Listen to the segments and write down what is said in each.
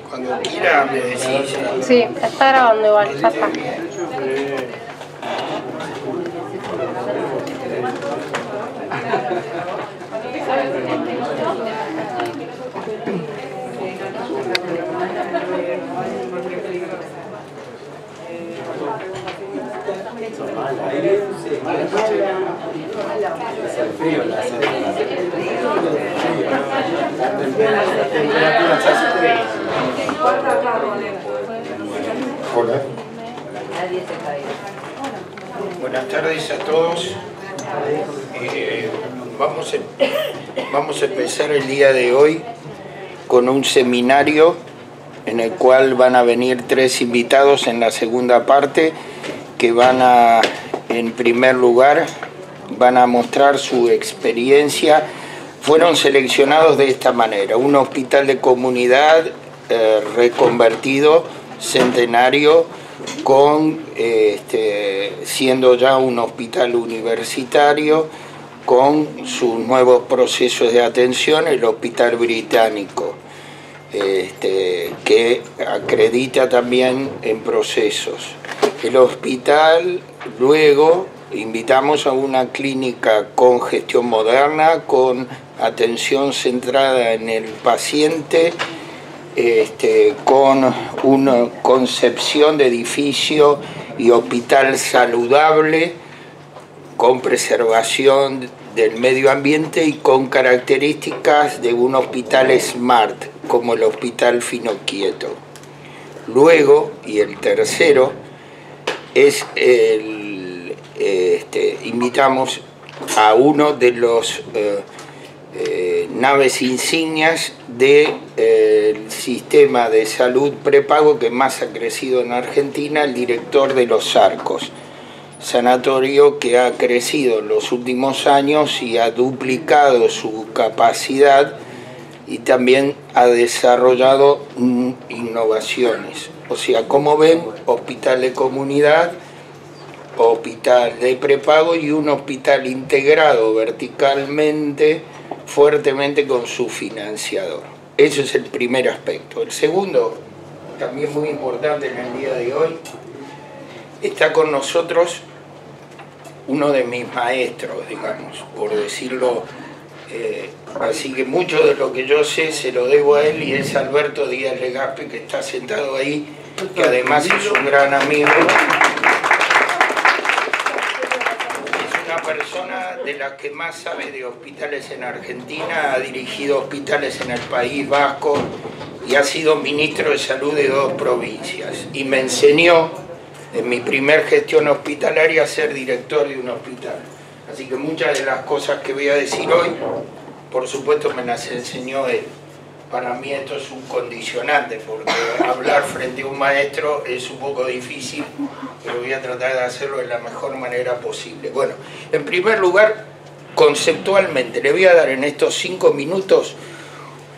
Cuando quiera me decís. Sí, está grabando igual, ya está. Hola. Buenas tardes a todos. Vamos a empezar el día de hoy con un seminario en el cual van a venir 3 invitados en la segunda parte que en primer lugar, van a mostrar su experiencia. Fueron seleccionados de esta manera: un hospital de comunidad reconvertido, centenario, siendo ya un hospital universitario, con sus nuevos procesos de atención, el Hospital Británico, que acredita también en procesos. El hospital, luego, invitamos a una clínica con gestión moderna, con atención centrada en el paciente, con una concepción de edificio y hospital saludable, con preservación del medio ambiente y con características de un hospital smart, como el Hospital Finoquieto. Luego, y el tercero, es invitamos a uno de los naves insignias del sistema de salud prepago que más ha crecido en Argentina, el director de Los Arcos, sanatorio que ha crecido en los últimos años y ha duplicado su capacidad y también ha desarrollado innovaciones. O sea, como ven, hospital de comunidad, hospital de prepago y un hospital integrado verticalmente, fuertemente con su financiador. Ese es el primer aspecto. El segundo, también muy importante en el día de hoy, está con nosotros uno de mis maestros, digamos, por decirlo. Así que mucho de lo que yo sé se lo debo a él, y es Alberto Díaz Legaspi, que está sentado ahí, que además es un gran amigo. Es una persona de las que más sabe de hospitales en Argentina, ha dirigido hospitales en el País Vasco y ha sido ministro de salud de 2 provincias. Y me enseñó en mi primer gestión hospitalaria a ser director de un hospital. Así que muchas de las cosas que voy a decir hoy, por supuesto, me las enseñó él. Para mí esto es un condicionante, porque hablar frente a un maestro es un poco difícil, pero voy a tratar de hacerlo de la mejor manera posible. Bueno, en primer lugar, conceptualmente, le voy a dar en estos 5 minutos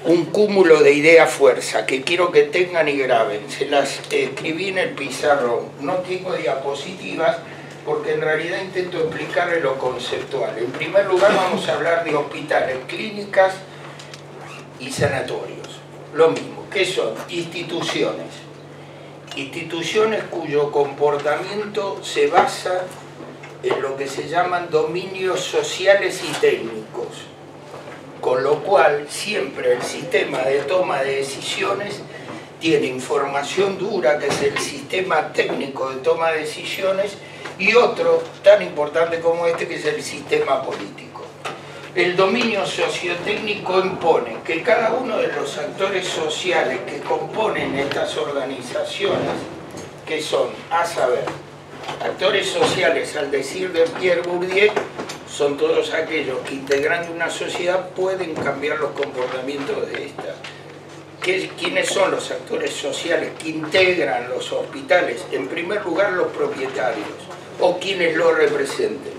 un cúmulo de idea-fuerza que quiero que tengan y graben. Se las escribí en el pizarrón. No tengo diapositivas, porque en realidad intento explicarle lo conceptual. En primer lugar, vamos a hablar de hospitales, clínicas y sanatorios. Lo mismo, ¿qué son? Instituciones. Instituciones cuyo comportamiento se basa en lo que se llaman dominios sociales y técnicos. Con lo cual, siempre el sistema de toma de decisiones tiene información dura, que es el sistema técnico de toma de decisiones, y otro tan importante como este, que es el sistema político. El dominio sociotécnico impone que cada uno de los actores sociales que componen estas organizaciones, que son, a saber, actores sociales, al decir de Pierre Bourdieu, son todos aquellos que, integrando una sociedad, pueden cambiar los comportamientos de esta. ¿Quiénes son los actores sociales que integran los hospitales? En primer lugar, los propietarios o quienes lo representen.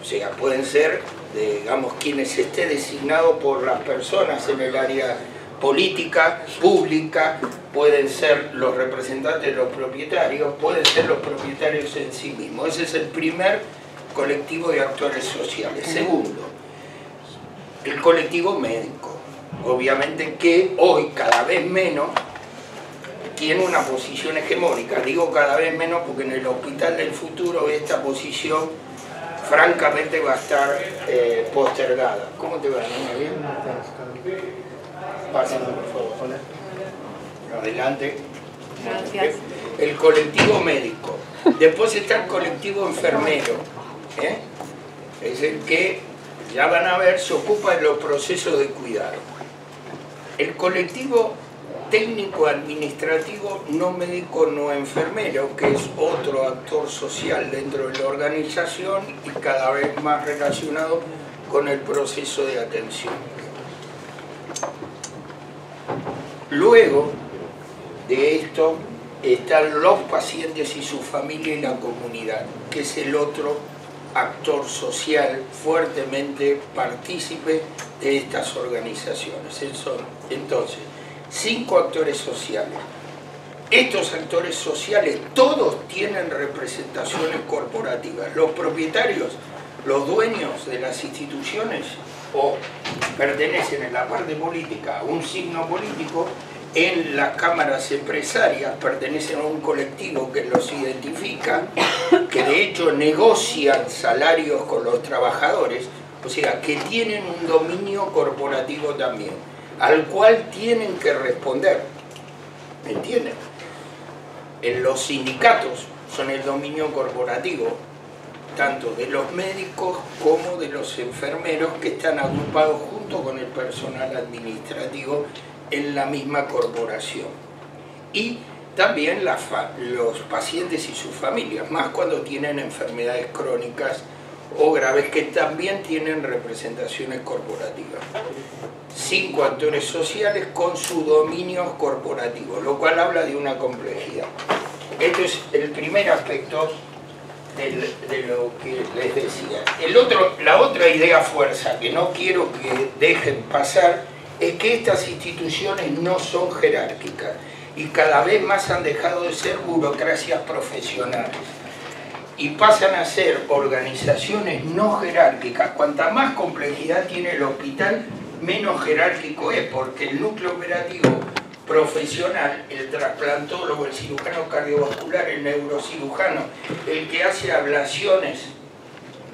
O sea, pueden ser, digamos, quienes esté designado por las personas en el área política, pública, pueden ser los representantes de los propietarios, pueden ser los propietarios en sí mismos. Ese es el primer colectivo de actores sociales. Segundo, el colectivo médico. Obviamente que hoy cada vez menos tiene una posición hegemónica. Digo cada vez menos porque en el hospital del futuro esta posición francamente va a estar postergada. ¿Cómo te va, niña? ¿Bien? Pásame, por favor. Adelante. Gracias. El colectivo médico. Después está el colectivo enfermero. Es el que, ya van a ver, se ocupa de los procesos de cuidado. El colectivo técnico-administrativo no médico no enfermero, que es otro actor social dentro de la organización y cada vez más relacionado con el proceso de atención. Luego de esto están los pacientes y su familia y la comunidad, que es el otro actor social fuertemente partícipe de estas organizaciones. Entonces, 5 actores sociales. Estos actores sociales todos tienen representaciones corporativas. Los propietarios, los dueños de las instituciones o pertenecen en la parte política a un signo político, en las cámaras empresarias pertenecen a un colectivo que los identifica, que de hecho negocian salarios con los trabajadores, o sea, que tienen un dominio corporativo también, al cual tienen que responder, ¿me entienden? En los sindicatos son el dominio corporativo, tanto de los médicos como de los enfermeros que están agrupados junto con el personal administrativo en la misma corporación. Y también los pacientes y sus familias, más cuando tienen enfermedades crónicas o graves que también tienen representaciones corporativas. 5 actores sociales con su dominio corporativo, lo cual habla de una complejidad. Esto es el primer aspecto de lo que les decía. La otra idea fuerza que no quiero que dejen pasar es que estas instituciones no son jerárquicas y cada vez más han dejado de ser burocracias profesionales y pasan a ser organizaciones no jerárquicas. Cuanta más complejidad tiene el hospital, menos jerárquico es, porque el núcleo operativo profesional, el trasplantólogo, el cirujano cardiovascular, el neurocirujano, el que hace ablaciones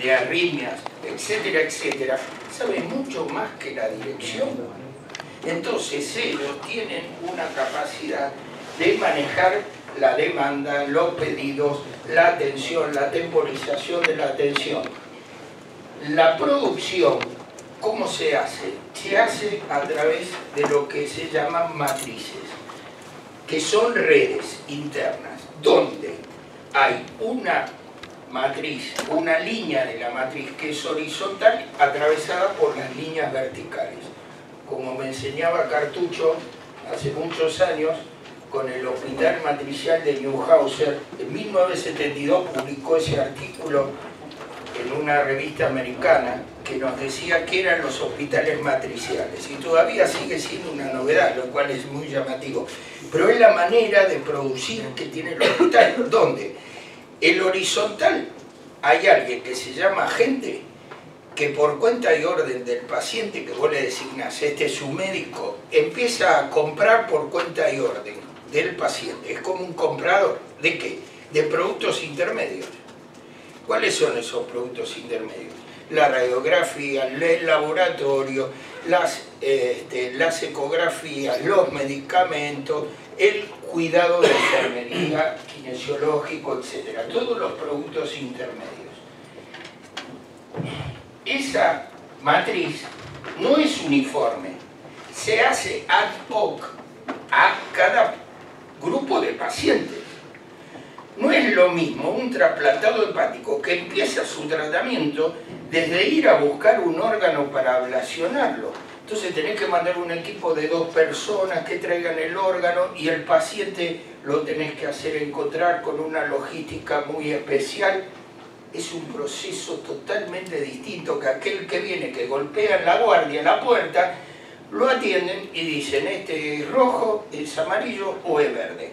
de arritmias, etcétera, etcétera, sabe mucho más que la dirección. Entonces ellos tienen una capacidad de manejar la demanda, los pedidos, la atención, la temporización de la atención. La producción, ¿cómo se hace? Se hace a través de lo que se llaman matrices, que son redes internas, donde hay una matriz, una línea de la matriz que es horizontal atravesada por las líneas verticales. Como me enseñaba Cartucho hace muchos años, con el hospital matricial de Neuhauser, en 1972 publicó ese artículo en una revista americana que nos decía que eran los hospitales matriciales, y todavía sigue siendo una novedad, lo cual es muy llamativo, pero es la manera de producir que tiene el hospital, donde el horizontal hay alguien que se llama agente, que por cuenta y orden del paciente que vos le designás, este es su médico, empieza a comprar por cuenta y orden del paciente. Es como un comprador. ¿De qué? De productos intermedios. ¿Cuáles son esos productos intermedios? La radiografía, el laboratorio, las ecografías, los medicamentos, el cuidado de enfermería, kinesiológico, etc. Todos los productos intermedios. Esa matriz no es uniforme, se hace ad hoc a cada grupo de pacientes. No es lo mismo un trasplantado hepático que empieza su tratamiento desde ir a buscar un órgano para ablacionarlo. Entonces tenés que mandar un equipo de 2 personas que traigan el órgano y el paciente lo tenés que hacer encontrar con una logística muy especial. Es un proceso totalmente distinto que aquel que viene, que golpea en la guardia, en la puerta, lo atienden y dicen, este es rojo, es amarillo o es verde.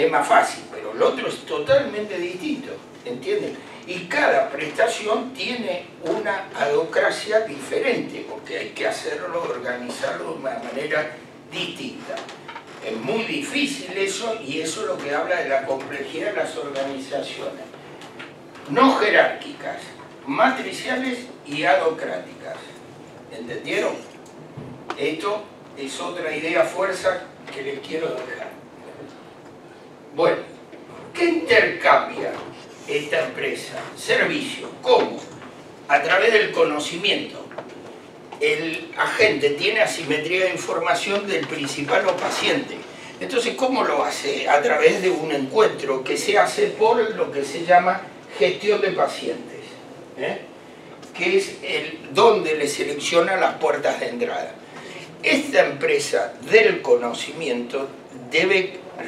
es más fácil, pero el otro es totalmente distinto, ¿entienden? Y cada prestación tiene una adocracia diferente, porque hay que hacerlo, organizarlo de una manera distinta. Es muy difícil eso, y eso es lo que habla de la complejidad de las organizaciones. No jerárquicas, matriciales y adocráticas. ¿Entendieron? Esto es otra idea fuerza que les quiero dejar. Bueno, ¿qué intercambia esta empresa? Servicio. ¿Cómo? A través del conocimiento. El agente tiene asimetría de información del principal o paciente. Entonces, ¿cómo lo hace? A través de un encuentro que se hace por lo que se llama gestión de pacientes, que es donde le selecciona las puertas de entrada. Esta empresa del conocimiento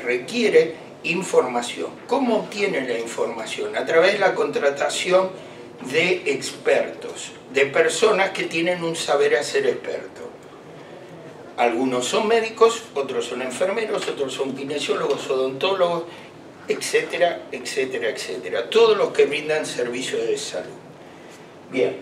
requiere información. ¿Cómo obtiene la información? A través de la contratación de expertos, de personas que tienen un saber hacer experto. Algunos son médicos, otros son enfermeros, otros son kinesiólogos, odontólogos, etcétera, etcétera, etcétera. Todos los que brindan servicios de salud. Bien,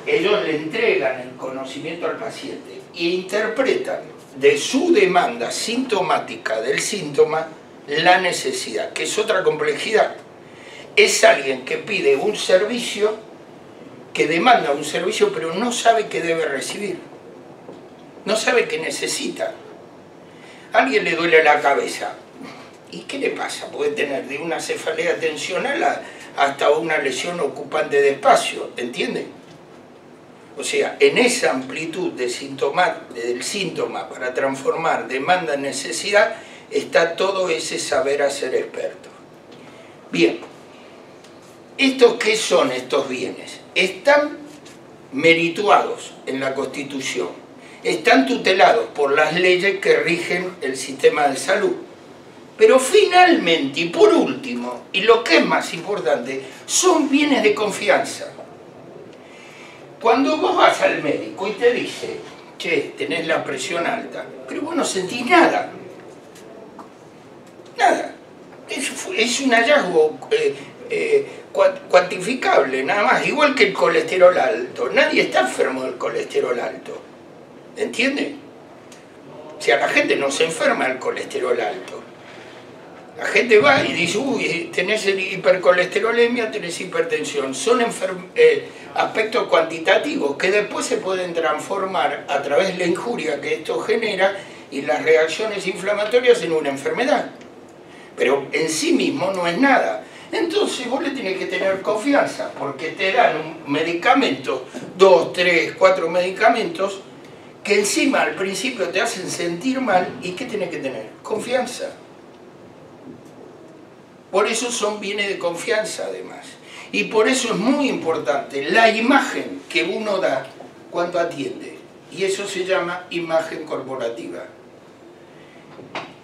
ellos le entregan el conocimiento al paciente e interpretan de su demanda sintomática del síntoma la necesidad, que es otra complejidad. Es alguien que pide un servicio, que demanda un servicio, pero no sabe qué debe recibir. No sabe qué necesita. A alguien le duele la cabeza. ¿Y qué le pasa? Puede tener de una cefalea tensional hasta una lesión ocupante de espacio, ¿entienden? O sea, en esa amplitud del síntoma para transformar demanda en necesidad, está todo ese saber hacer experto. Bien, ¿qué son estos bienes? Están merituados en la Constitución, están tutelados por las leyes que rigen el sistema de salud. Pero finalmente, y por último, y lo que es más importante, son bienes de confianza. Cuando vos vas al médico y te dice, che, tenés la presión alta, pero vos no sentís nada. Nada. Es un hallazgo cuantificable, nada más. Igual que el colesterol alto. Nadie está enfermo del colesterol alto. ¿Entiende? O sea, la gente no se enferma del colesterol alto. La gente va y dice, uy, tenés hipercolesterolemia, tenés hipertensión. Son aspectos cuantitativos que después se pueden transformar a través de la injuria que esto genera y las reacciones inflamatorias en una enfermedad. Pero en sí mismo no es nada. Entonces vos le tenés que tener confianza, porque te dan un medicamento, 2, 3, 4 medicamentos, que encima al principio te hacen sentir mal. ¿Y qué tenés que tener? Confianza. Por eso son bienes de confianza además. Y por eso es muy importante la imagen que uno da cuando atiende. Y eso se llama imagen corporativa.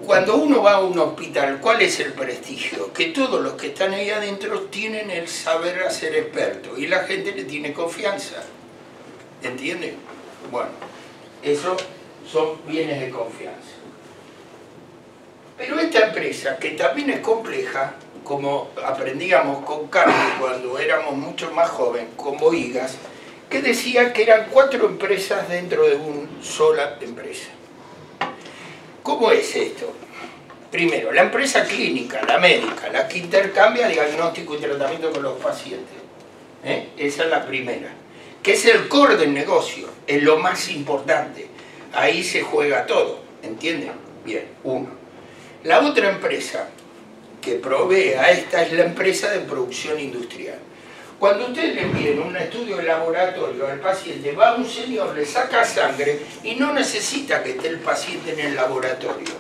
Cuando uno va a un hospital, ¿cuál es el prestigio? Que todos los que están ahí adentro tienen el saber hacer experto y la gente le tiene confianza. ¿Entienden? Bueno, eso son bienes de confianza. Pero esta empresa, que también es compleja, como aprendíamos con Carlos cuando éramos mucho más jóvenes, con Boigas, que decía que eran 4 empresas dentro de una sola empresa. ¿Cómo es esto? Primero, la empresa clínica, la médica, la que intercambia diagnóstico y tratamiento con los pacientes. Esa es la primera. Que es el core del negocio, es lo más importante. Ahí se juega todo, ¿entienden? Bien, uno. La otra empresa que provee a esta es la empresa de producción industrial. Cuando ustedes le envíen un estudio de laboratorio al paciente, va un señor, le saca sangre y no necesita que esté el paciente en el laboratorio.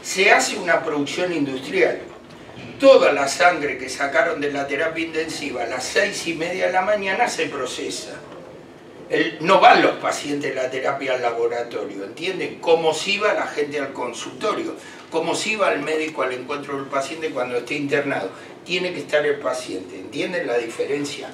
Se hace una producción industrial. Toda la sangre que sacaron de la terapia intensiva a las 6:30 de la mañana se procesa. No van los pacientes de la terapia al laboratorio, ¿entienden? Como si iba la gente al consultorio, como si iba el médico al encuentro del paciente cuando esté internado. Tiene que estar el paciente, ¿entienden la diferencia?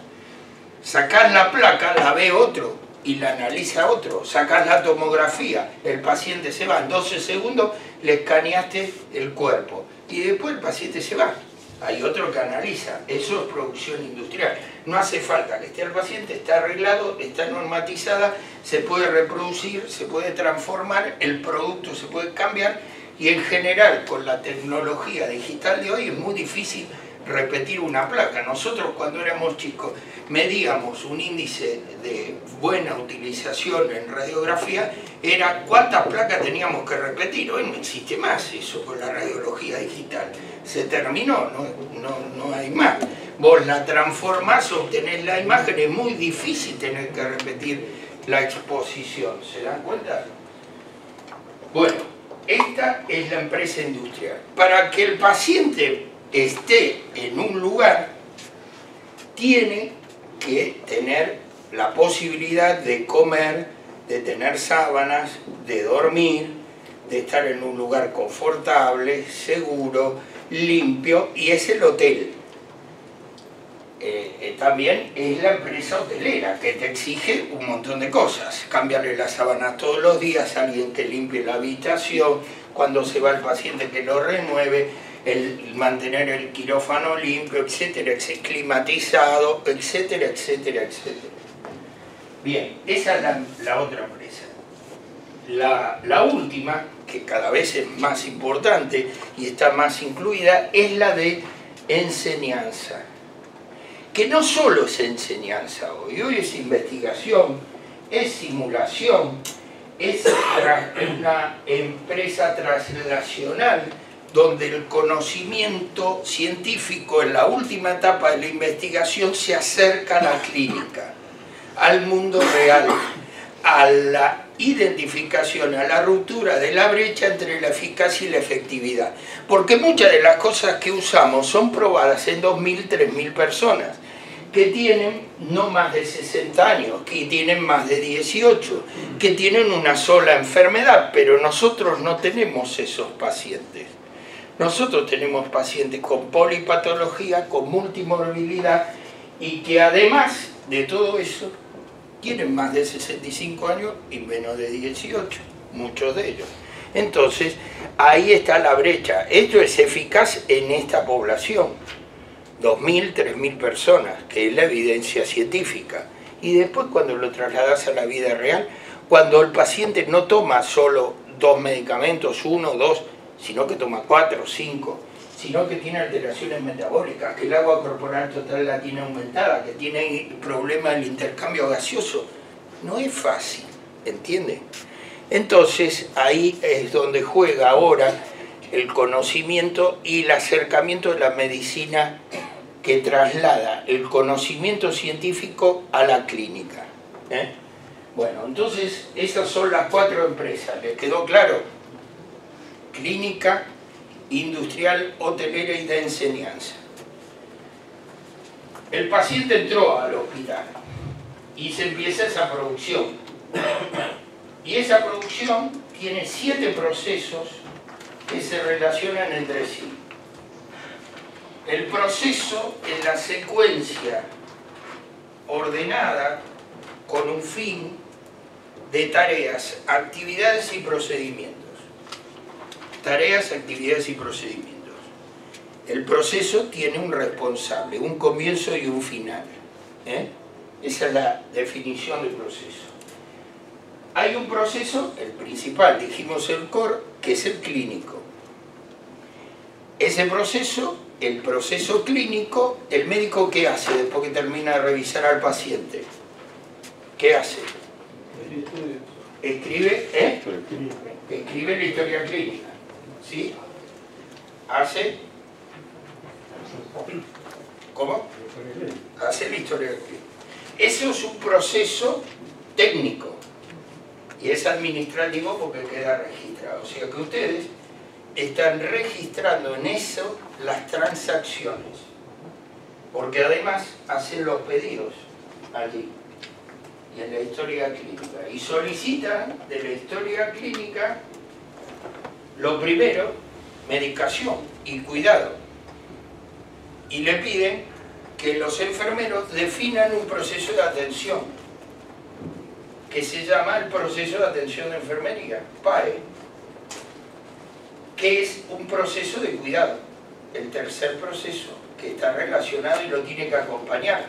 Sacás la placa, la ve otro y la analiza otro. Sacás la tomografía, el paciente se va en 12 segundos, le escaneaste el cuerpo y después el paciente se va. Hay otro que analiza, eso es producción industrial. No hace falta que esté el paciente, está arreglado, está normatizada, se puede reproducir, se puede transformar, el producto se puede cambiar y en general con la tecnología digital de hoy es muy difícil repetir una placa. Nosotros cuando éramos chicos medíamos un índice de buena utilización en radiografía, era cuántas placas teníamos que repetir. Hoy no existe más eso con la radiología digital. Se terminó, no hay más. Vos la transformás, obtenés la imagen, es muy difícil tener que repetir la exposición. ¿Se dan cuenta? Bueno, esta es la empresa industrial. Para que el paciente esté en un lugar, tiene que tener la posibilidad de comer, de tener sábanas, de dormir, de estar en un lugar confortable, seguro, limpio, y es el hotel. También es la empresa hotelera que te exige un montón de cosas. Cambiarle las sábanas todos los días, alguien que limpie la habitación, cuando se va el paciente que lo renueve, el mantener el quirófano limpio, etcétera, climatizado, etcétera, etcétera, etcétera. Bien, esa es la otra empresa. La última, que cada vez es más importante y está más incluida, es la de enseñanza. Que no solo es enseñanza hoy es investigación, es simulación, es una empresa translacional donde el conocimiento científico en la última etapa de la investigación se acerca a la clínica, al mundo real, a la identificación, a la ruptura de la brecha entre la eficacia y la efectividad. Porque muchas de las cosas que usamos son probadas en 2.000, 3.000 personas que tienen no más de 60 años, que tienen más de 18, que tienen una sola enfermedad, pero nosotros no tenemos esos pacientes. Nosotros tenemos pacientes con polipatología, con multimorbilidad y que además de todo eso tienen más de 65 años y menos de 18, muchos de ellos. Entonces, ahí está la brecha. Esto es eficaz en esta población, 2.000, 3.000 personas, que es la evidencia científica. Y después cuando lo trasladas a la vida real, cuando el paciente no toma solo 2 medicamentos, 1, 2, sino que toma 4, 5, sino que tiene alteraciones metabólicas, que el agua corporal total la tiene aumentada, que tiene problema del intercambio gaseoso. No es fácil, ¿entiende? Entonces ahí es donde juega ahora el conocimiento y el acercamiento de la medicina que traslada el conocimiento científico a la clínica. Bueno, entonces esas son las 4 empresas, ¿les quedó claro? Clínica, industrial, hotelera y de enseñanza. El paciente entró al hospital y se empieza esa producción. Y esa producción tiene 7 procesos que se relacionan entre sí. El proceso es la secuencia ordenada con un fin de tareas, actividades y procedimientos. Tareas, actividades y procedimientos. El proceso tiene un responsable, un comienzo y un final. Esa es la definición del proceso. Hay un proceso, el principal, dijimos el core, que es el clínico. Ese proceso, el proceso clínico, el médico ¿qué hace después que termina de revisar al paciente? ¿Qué hace? Escribe, escribe la historia clínica. ¿Sí? Hace... ¿Cómo? Hace la historia clínica. Eso es un proceso técnico. Y es administrativo porque queda registrado. O sea que ustedes están registrando en eso las transacciones. Porque además hacen los pedidos allí. Y en la historia clínica. Y solicitan de la historia clínica, lo primero, medicación y cuidado. Y le piden que los enfermeros definan un proceso de atención, que se llama el proceso de atención de enfermería, PAE. que es un proceso de cuidado. El tercer proceso, que está relacionado y lo tiene que acompañar.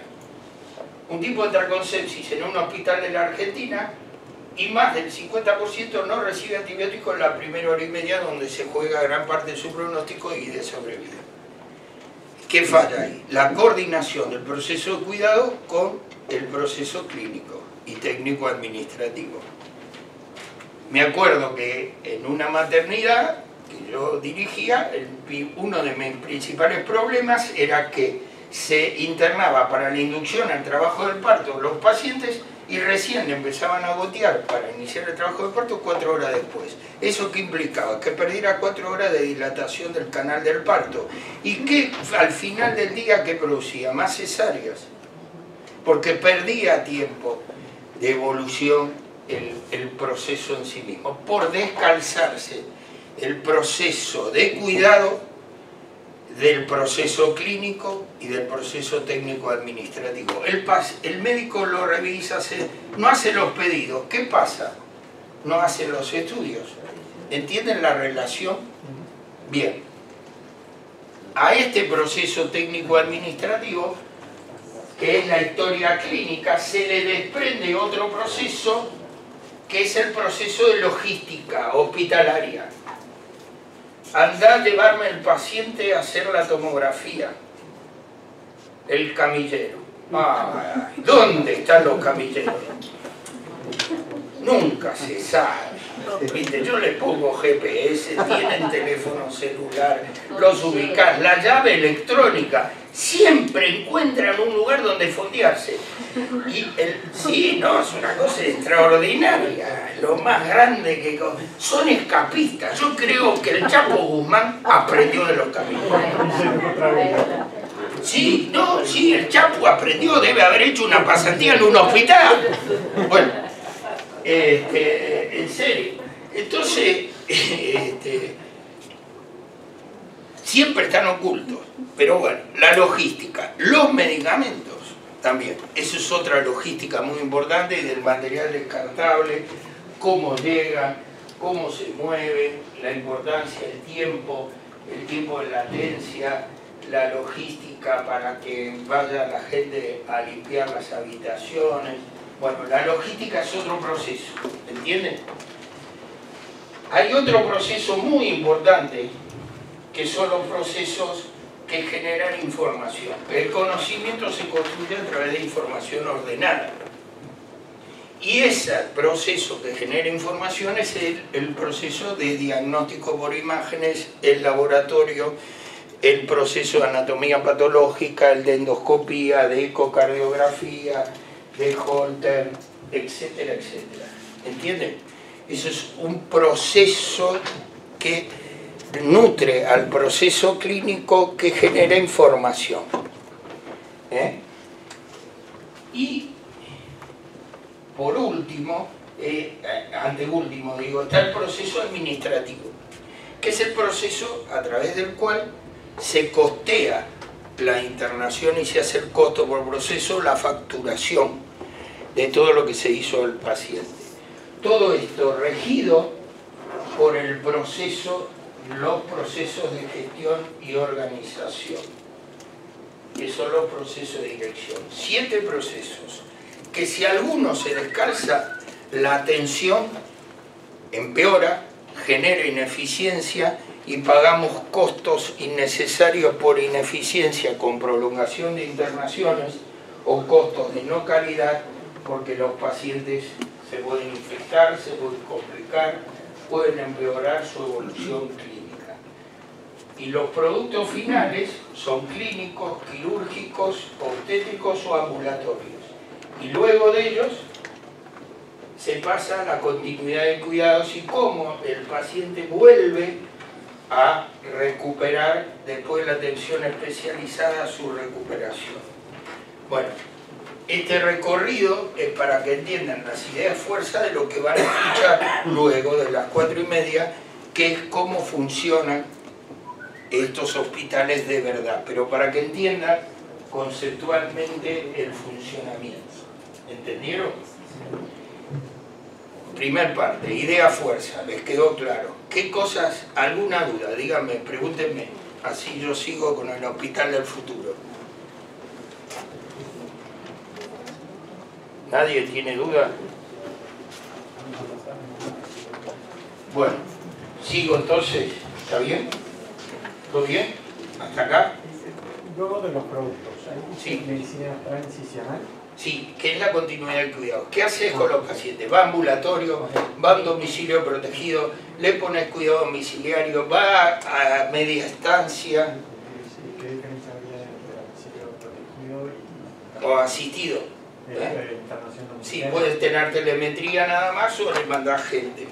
Un tipo entra con sepsis en un hospital de la Argentina y más del 50% no recibe antibióticos en la primera hora y media, donde se juega gran parte de su pronóstico y de sobrevida. ¿Qué falla ahí? La coordinación del proceso de cuidado con el proceso clínico y técnico administrativo. Me acuerdo que en una maternidad que yo dirigía, uno de mis principales problemas era que se internaba para la inducción al trabajo del parto los pacientes y recién empezaban a gotear para iniciar el trabajo del parto 4 horas después. ¿Eso qué implicaba? Que perdiera 4 horas de dilatación del canal del parto. ¿Y que al final del día qué producía? Más cesáreas. Porque perdía tiempo de evolución el proceso en sí mismo. Por descalzarse el proceso de cuidado del proceso clínico y del proceso técnico administrativo. El médico lo revisa, no hace los pedidos. ¿Qué pasa? No hace los estudios. ¿Entienden la relación? Bien. A este proceso técnico administrativo, que es la historia clínica, se le desprende otro proceso que es el proceso de logística hospitalaria. Andá a llevarme el paciente a hacer la tomografía. El camillero. Ay, ¿dónde están los camilleros? Nunca se sabe. ¿Viste? Yo les pongo GPS, tienen teléfono celular, los ubicás, la llave electrónica. Siempre encuentran un lugar donde fondearse. Sí, no, es una cosa extraordinaria. Lo más grande que... Son escapistas. Yo creo que el Chapo Guzmán aprendió de los caminos. Sí, no, sí, el Chapo aprendió, debe haber hecho una pasantía en un hospital. Bueno, en serio. Entonces, siempre están ocultos. Pero bueno, la logística, los medicamentos también. Eso es otra logística muy importante, del material descartable, cómo llega, cómo se mueve, la importancia, el tiempo de latencia, la logística para que vaya la gente a limpiar las habitaciones. Bueno, la logística es otro proceso, ¿entienden? Hay otro proceso muy importante, que son los procesos que generan información. El conocimiento se construye a través de información ordenada. Y ese proceso que genera información es el proceso de diagnóstico por imágenes, el laboratorio, el proceso de anatomía patológica, el de endoscopía, de ecocardiografía, de Holter, etcétera, etcétera. ¿Entienden? Eso es un proceso que nutre al proceso clínico que genera información. Y por último, anteúltimo digo, está el proceso administrativo, que es el proceso a través del cual se costea la internación y se hace el costo por proceso, la facturación de todo lo que se hizo al paciente. Todo esto regido por el proceso, los procesos de gestión y organización, que son los procesos de dirección. 7 procesos, que si alguno se descalza, la atención empeora, genera ineficiencia y pagamos costos innecesarios por ineficiencia con prolongación de internaciones o costos de no calidad, porque los pacientes se pueden infectar, se pueden complicar, pueden empeorar su evolución clínica. Y los productos finales son clínicos, quirúrgicos, obstétricos o ambulatorios. Y luego de ellos se pasa a la continuidad de cuidados y cómo el paciente vuelve a recuperar después de la atención especializada su recuperación. Bueno, este recorrido es para que entiendan las ideas fuerza de lo que van a escuchar luego de las 4:30, que es cómo funcionan estos hospitales de verdad, pero para que entiendan conceptualmente el funcionamiento. ¿Entendieron? Primer parte, idea fuerza, les quedó claro. ¿Qué cosas, alguna duda? Díganme, pregúntenme. Así yo sigo con el Hospital del Futuro. ¿Nadie tiene duda? Bueno, sigo entonces. ¿Está bien? ¿Todo bien? ¿Hasta acá? Luego de los productos, ¿hay Sí. medicina transicional? Sí, que es la continuidad del cuidado. ¿Qué haces con los pacientes? Va a ambulatorio, va a un domicilio protegido, le pones cuidado domiciliario, va a media estancia ¿Qué diferencia habría entre domicilio protegido y o asistido. internación Sí, domiciliaria? puedes tener telemetría nada más o le mandás gente.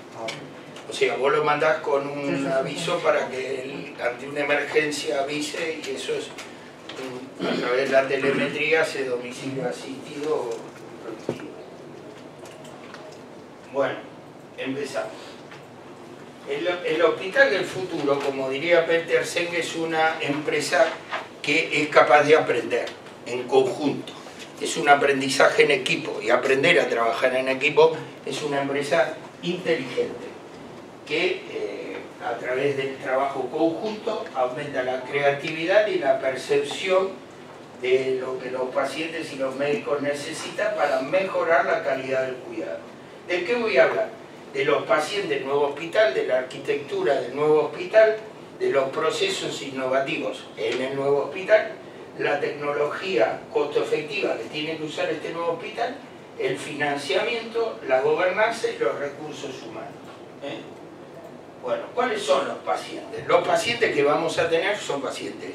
O sea, vos lo mandás con un aviso para que él, ante una emergencia avise, y eso es a través de la telemetría hace domicilio asistido o protegido. Bueno, empezamos. El Hospital del Futuro, como diría Peter Senge, es una empresa que es capaz de aprender en conjunto. Es un aprendizaje en equipo, y aprender a trabajar en equipo es una empresa inteligente que a través del trabajo conjunto aumenta la creatividad y la percepción de lo que los pacientes y los médicos necesitan para mejorar la calidad del cuidado. ¿De qué voy a hablar? De los pacientes del nuevo hospital, de la arquitectura del nuevo hospital, de los procesos innovativos en el nuevo hospital, la tecnología costo efectiva que tiene que usar este nuevo hospital, el financiamiento, la gobernanza y los recursos humanos. Bueno, ¿cuáles son los pacientes? Los pacientes que vamos a tener son pacientes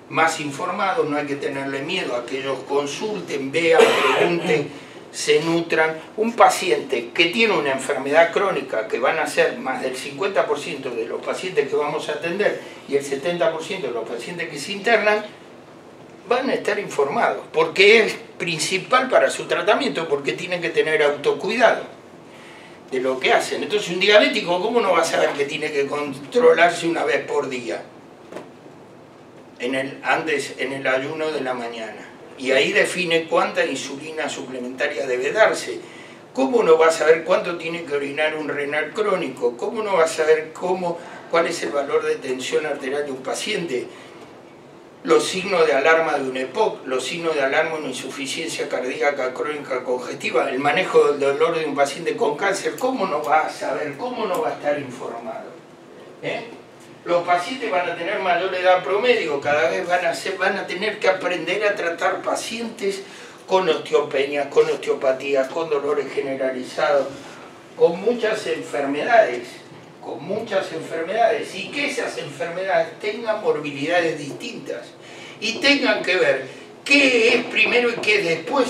más informados, no hay que tenerle miedo a que ellos consulten, vean, pregunten, se nutran. Un paciente que tiene una enfermedad crónica, que van a ser más del 50% de los pacientes que vamos a atender y el 70% de los pacientes que se internan, van a estar informados, porque es principal para su tratamiento, porque tienen que tener autocuidado de lo que hacen. Entonces un diabético, ¿cómo no va a saber que tiene que controlarse una vez por día? Antes en el ayuno de la mañana. Y ahí define cuánta insulina suplementaria debe darse. ¿Cómo no va a saber cuánto tiene que orinar un renal crónico? ¿Cómo no va a saber cuál es el valor de tensión arterial de un paciente? Los signos de alarma de un EPOC, los signos de alarma de una insuficiencia cardíaca crónica congestiva, el manejo del dolor de un paciente con cáncer, ¿cómo no va a saber? ¿Cómo no va a estar informado? Los pacientes van a tener mayor edad promedio, cada vez van a tener que aprender a tratar pacientes con osteopenias, con osteopatías, con dolores generalizados, con muchas enfermedades, y que esas enfermedades tengan morbilidades distintas y tengan que ver qué es primero y qué es después.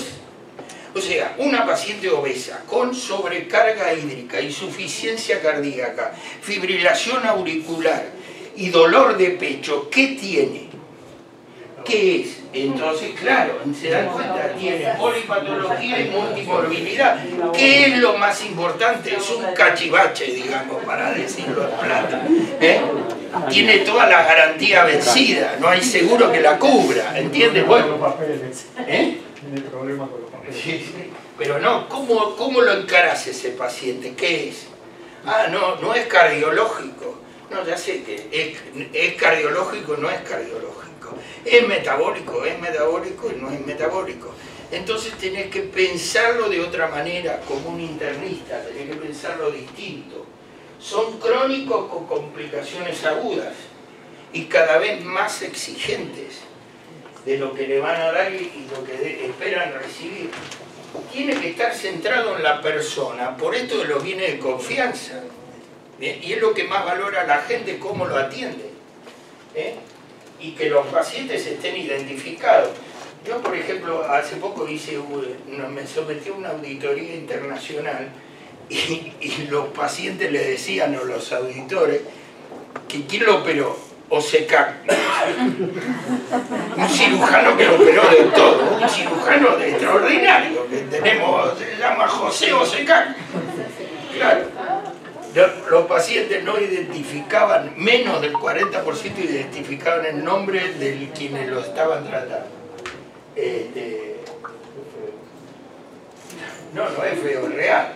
O sea, una paciente obesa con sobrecarga hídrica, insuficiencia cardíaca, fibrilación auricular y dolor de pecho, ¿qué tiene? ¿Qué es? Entonces, claro, se dan cuenta, tiene polipatología y multimorbilidad. ¿Qué es lo más importante? Es un cachivache, digamos, para decirlo en plata. Tiene toda la garantía vencida, no hay seguro que la cubra, ¿entiendes? Bueno, Tiene problemas con los papeles. sí. Pero no, ¿cómo lo encarás ese paciente? ¿Qué es? Ah, no es cardiológico. No, ya sé que es cardiológico, no es cardiológico. Es metabólico y no es metabólico. Entonces tenés que pensarlo de otra manera, como un internista, tenés que pensarlo distinto. Son crónicos con complicaciones agudas y cada vez más exigentes de lo que le van a dar y lo que esperan recibir. Tiene que estar centrado en la persona, por esto de los bienes de confianza. Y es lo que más valora a la gente, cómo lo atiende. Y que los pacientes estén identificados. Yo, por ejemplo, hace poco me sometí a una auditoría internacional y los pacientes le decían a los auditores que ¿quién lo operó? Osecac. Un cirujano que lo operó de todo, un cirujano extraordinario que tenemos, se llama José Osecac. Claro. Los pacientes no identificaban, menos del 40% identificaban el nombre de quienes lo estaban tratando. No es feo, es real.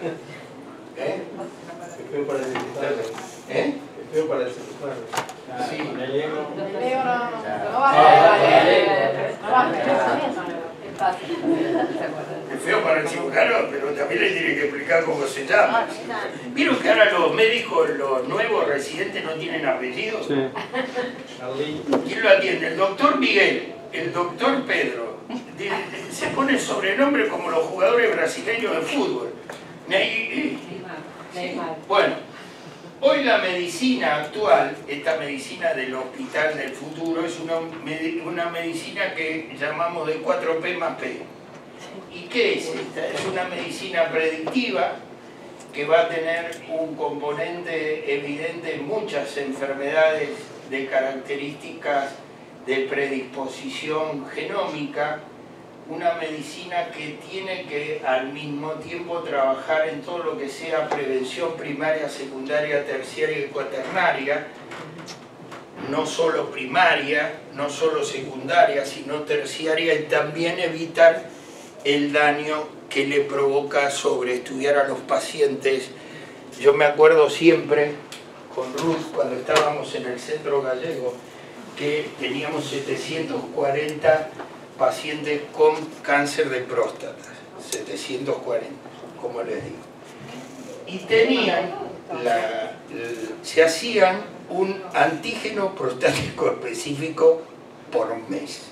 feo para disfrutarlo. ¿Eh? Es feo para disfrutarlo. Sí. Con el ego. El ego no va a Es feo para el cirujano, pero también le tiene que explicar cómo se llama. ¿Vieron que ahora los médicos, los nuevos residentes, no tienen apellidos? Sí. Charlie. ¿Quién lo atiende? El doctor Miguel, el doctor Pedro. Se pone sobrenombre como los jugadores brasileños de fútbol. Bueno, hoy la medicina actual, esta medicina del hospital del futuro, es una medicina que llamamos de 4P más P. ¿Y qué es esta? Es una medicina predictiva que va a tener un componente evidente en muchas enfermedades de características de predisposición genómica, una medicina que tiene que al mismo tiempo trabajar en todo lo que sea prevención primaria, secundaria, terciaria y cuaternaria, no solo primaria, no solo secundaria, sino terciaria, y también evitar el daño que le provoca sobreestudiar a los pacientes. Yo me acuerdo siempre con Ruth, cuando estábamos en el centro gallego, que teníamos 740 pacientes con cáncer de próstata, 740, como les digo. Y tenían, se hacían un antígeno prostático específico por mes.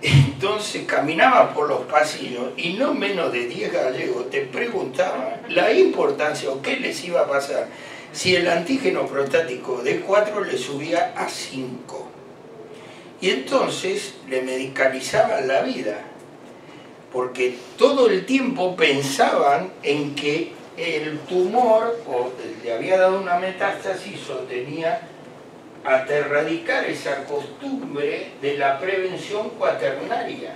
Entonces caminaba por los pasillos y no menos de 10 gallegos te preguntaban la importancia o qué les iba a pasar si el antígeno prostático de 4 le subía a 5. Y entonces le medicalizaban la vida, porque todo el tiempo pensaban en que el tumor o le había dado una metástasis o tenía hasta erradicar esa costumbre de la prevención cuaternaria,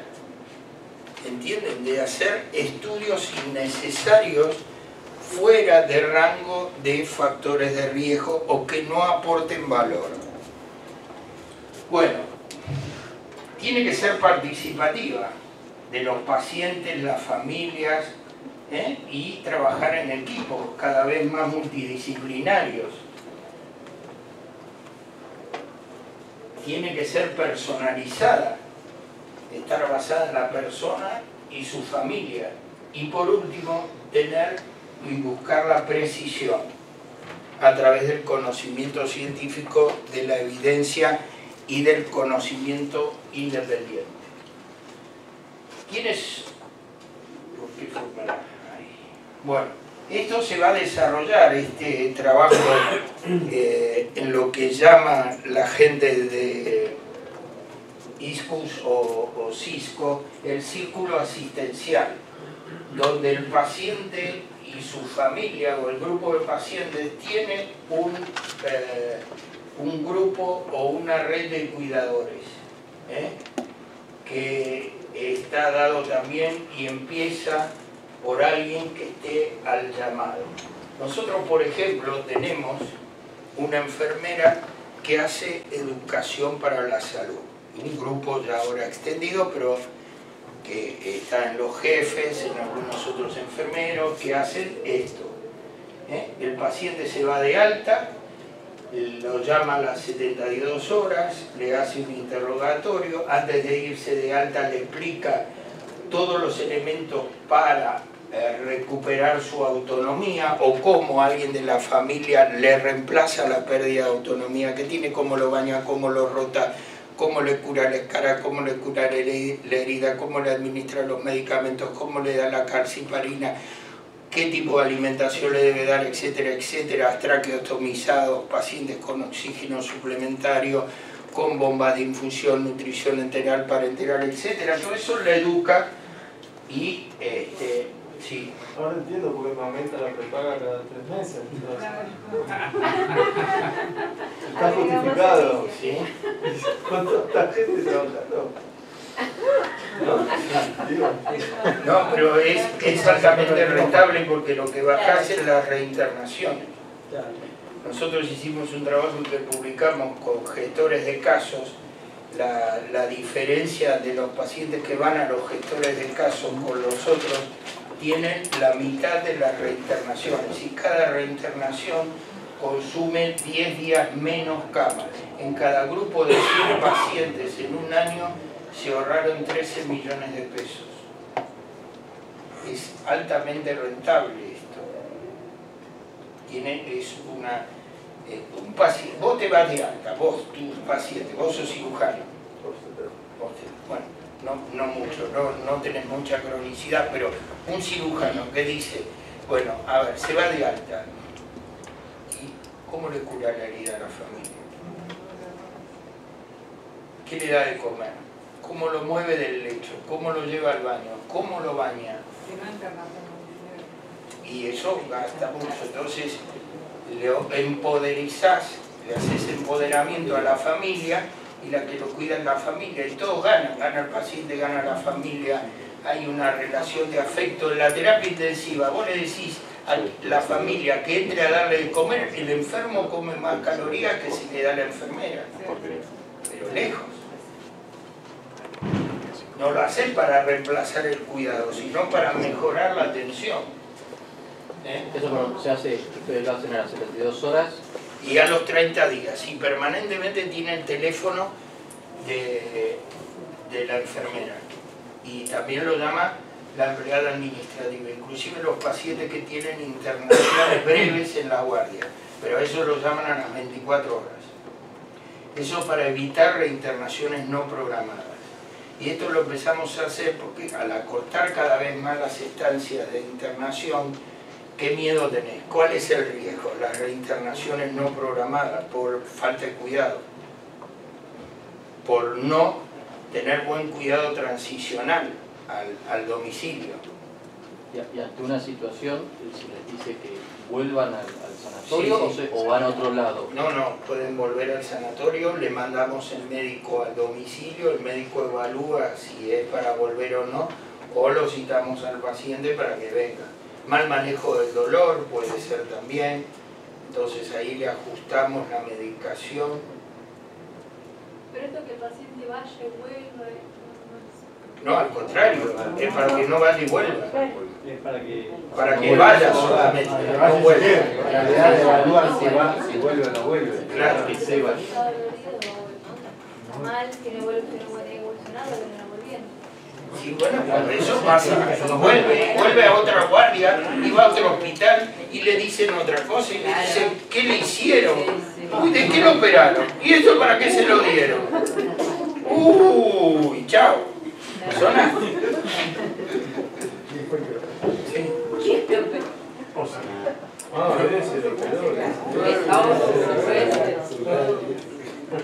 ¿entienden? De hacer estudios innecesarios fuera de rango de factores de riesgo o que no aporten valor. Bueno, tiene que ser participativa de los pacientes, las familias, y trabajar en equipos cada vez más multidisciplinarios. Tiene que ser personalizada, estar basada en la persona y su familia. Y por último, tener y buscar la precisión a través del conocimiento científico, de la evidencia y del conocimiento independiente. ¿Quiénes? Bueno, esto se va a desarrollar, este trabajo, en lo que llama la gente de ISCUS o CISCO, el círculo asistencial, donde el paciente y su familia o el grupo de pacientes tiene un grupo o una red de cuidadores, que está dado también y empieza por alguien que esté al llamado. Nosotros, por ejemplo, tenemos una enfermera que hace educación para la salud, un grupo ya ahora extendido, pero que está en los jefes, en algunos otros enfermeros que hacen esto. El paciente se va de alta, lo llama a las 72 horas, le hace un interrogatorio, antes de irse de alta le explica todos los elementos para recuperar su autonomía o cómo alguien de la familia le reemplaza la pérdida de autonomía que tiene, cómo lo baña, cómo lo rota, cómo le cura la escara, cómo le cura la herida, cómo le administra los medicamentos, cómo le da la calciparina, qué tipo de alimentación le debe dar, etcétera, etcétera, traqueotomizados, pacientes con oxígeno suplementario, con bombas de infusión, nutrición enteral, parenteral, etcétera. Todo eso le educa y sí. Ahora entiendo por qué me aumenta la prepaga cada 3 meses. Está justificado. ¿Sí? ¿Cuánta gente trabajando? No, pero es altamente rentable porque lo que bajás es las reinternaciones. Nosotros hicimos un trabajo que publicamos con gestores de casos, la diferencia de los pacientes que van a los gestores de casos con los otros tienen la mitad de las reinternaciones y cada reinternación consume 10 días menos cama. En cada grupo de 100 pacientes en un año se ahorraron 13 millones de pesos. Es altamente rentable esto. Es un paciente, vos te vas de alta, vos, tu paciente, vos sos cirujano. Bueno, no mucho, no tenés mucha cronicidad, pero un cirujano que dice, bueno, a ver, se va de alta, ¿y cómo le cura la herida a la familia? ¿Qué le da de comer? ¿Cómo lo mueve del lecho? ¿Cómo lo lleva al baño? ¿Cómo lo baña? Y eso gasta mucho. Entonces le empoderizás, le haces empoderamiento a la familia, y la que lo cuida es la familia, y todos ganan, gana el paciente, gana la familia, hay una relación de afecto. En la terapia intensiva vos le decís a la familia que entre a darle de comer, el enfermo come más calorías que si le da la enfermera, pero lejos. No lo hacen para reemplazar el cuidado, sino para mejorar la atención. Eso se hace, ustedes lo hacen a las 72 horas. Y a los 30 días, y permanentemente tiene el teléfono de la enfermera. Y también lo llama la empleada administrativa, inclusive los pacientes que tienen internaciones breves en la guardia, pero eso lo llaman a las 24 horas. Eso para evitar reinternaciones no programadas. Y esto lo empezamos a hacer porque al acortar cada vez más las estancias de internación, ¿qué miedo tenés? ¿Cuál es el riesgo? Las reinternaciones no programadas por falta de cuidado, por no tener buen cuidado transicional al domicilio. Y ante una situación, se les dice que vuelvan al sanatorio, sí, o van a otro lado. No, pueden volver al sanatorio, le mandamos el médico al domicilio, el médico evalúa si es para volver o no, o lo citamos al paciente para que venga. Mal manejo del dolor puede ser también, entonces ahí le ajustamos la medicación. Pero esto que el paciente vaya y vuelva... No, al contrario, es para que no vaya y vuelva. Es para que vaya solamente, no vuelva. En realidad evalúan si vuelve o no vuelve. Claro, que se va. Está mal, que no vuelve, que no vuelve evolucionado, que no volviendo. Sí, bueno, eso pasa. Vuelve a otra guardia y va a otro hospital y le dicen otra cosa y le dicen, ¿qué le hicieron? Uy, ¿de qué lo operaron? ¿Y eso para qué se lo dieron? Uy, chao. ¿Zona? Sí.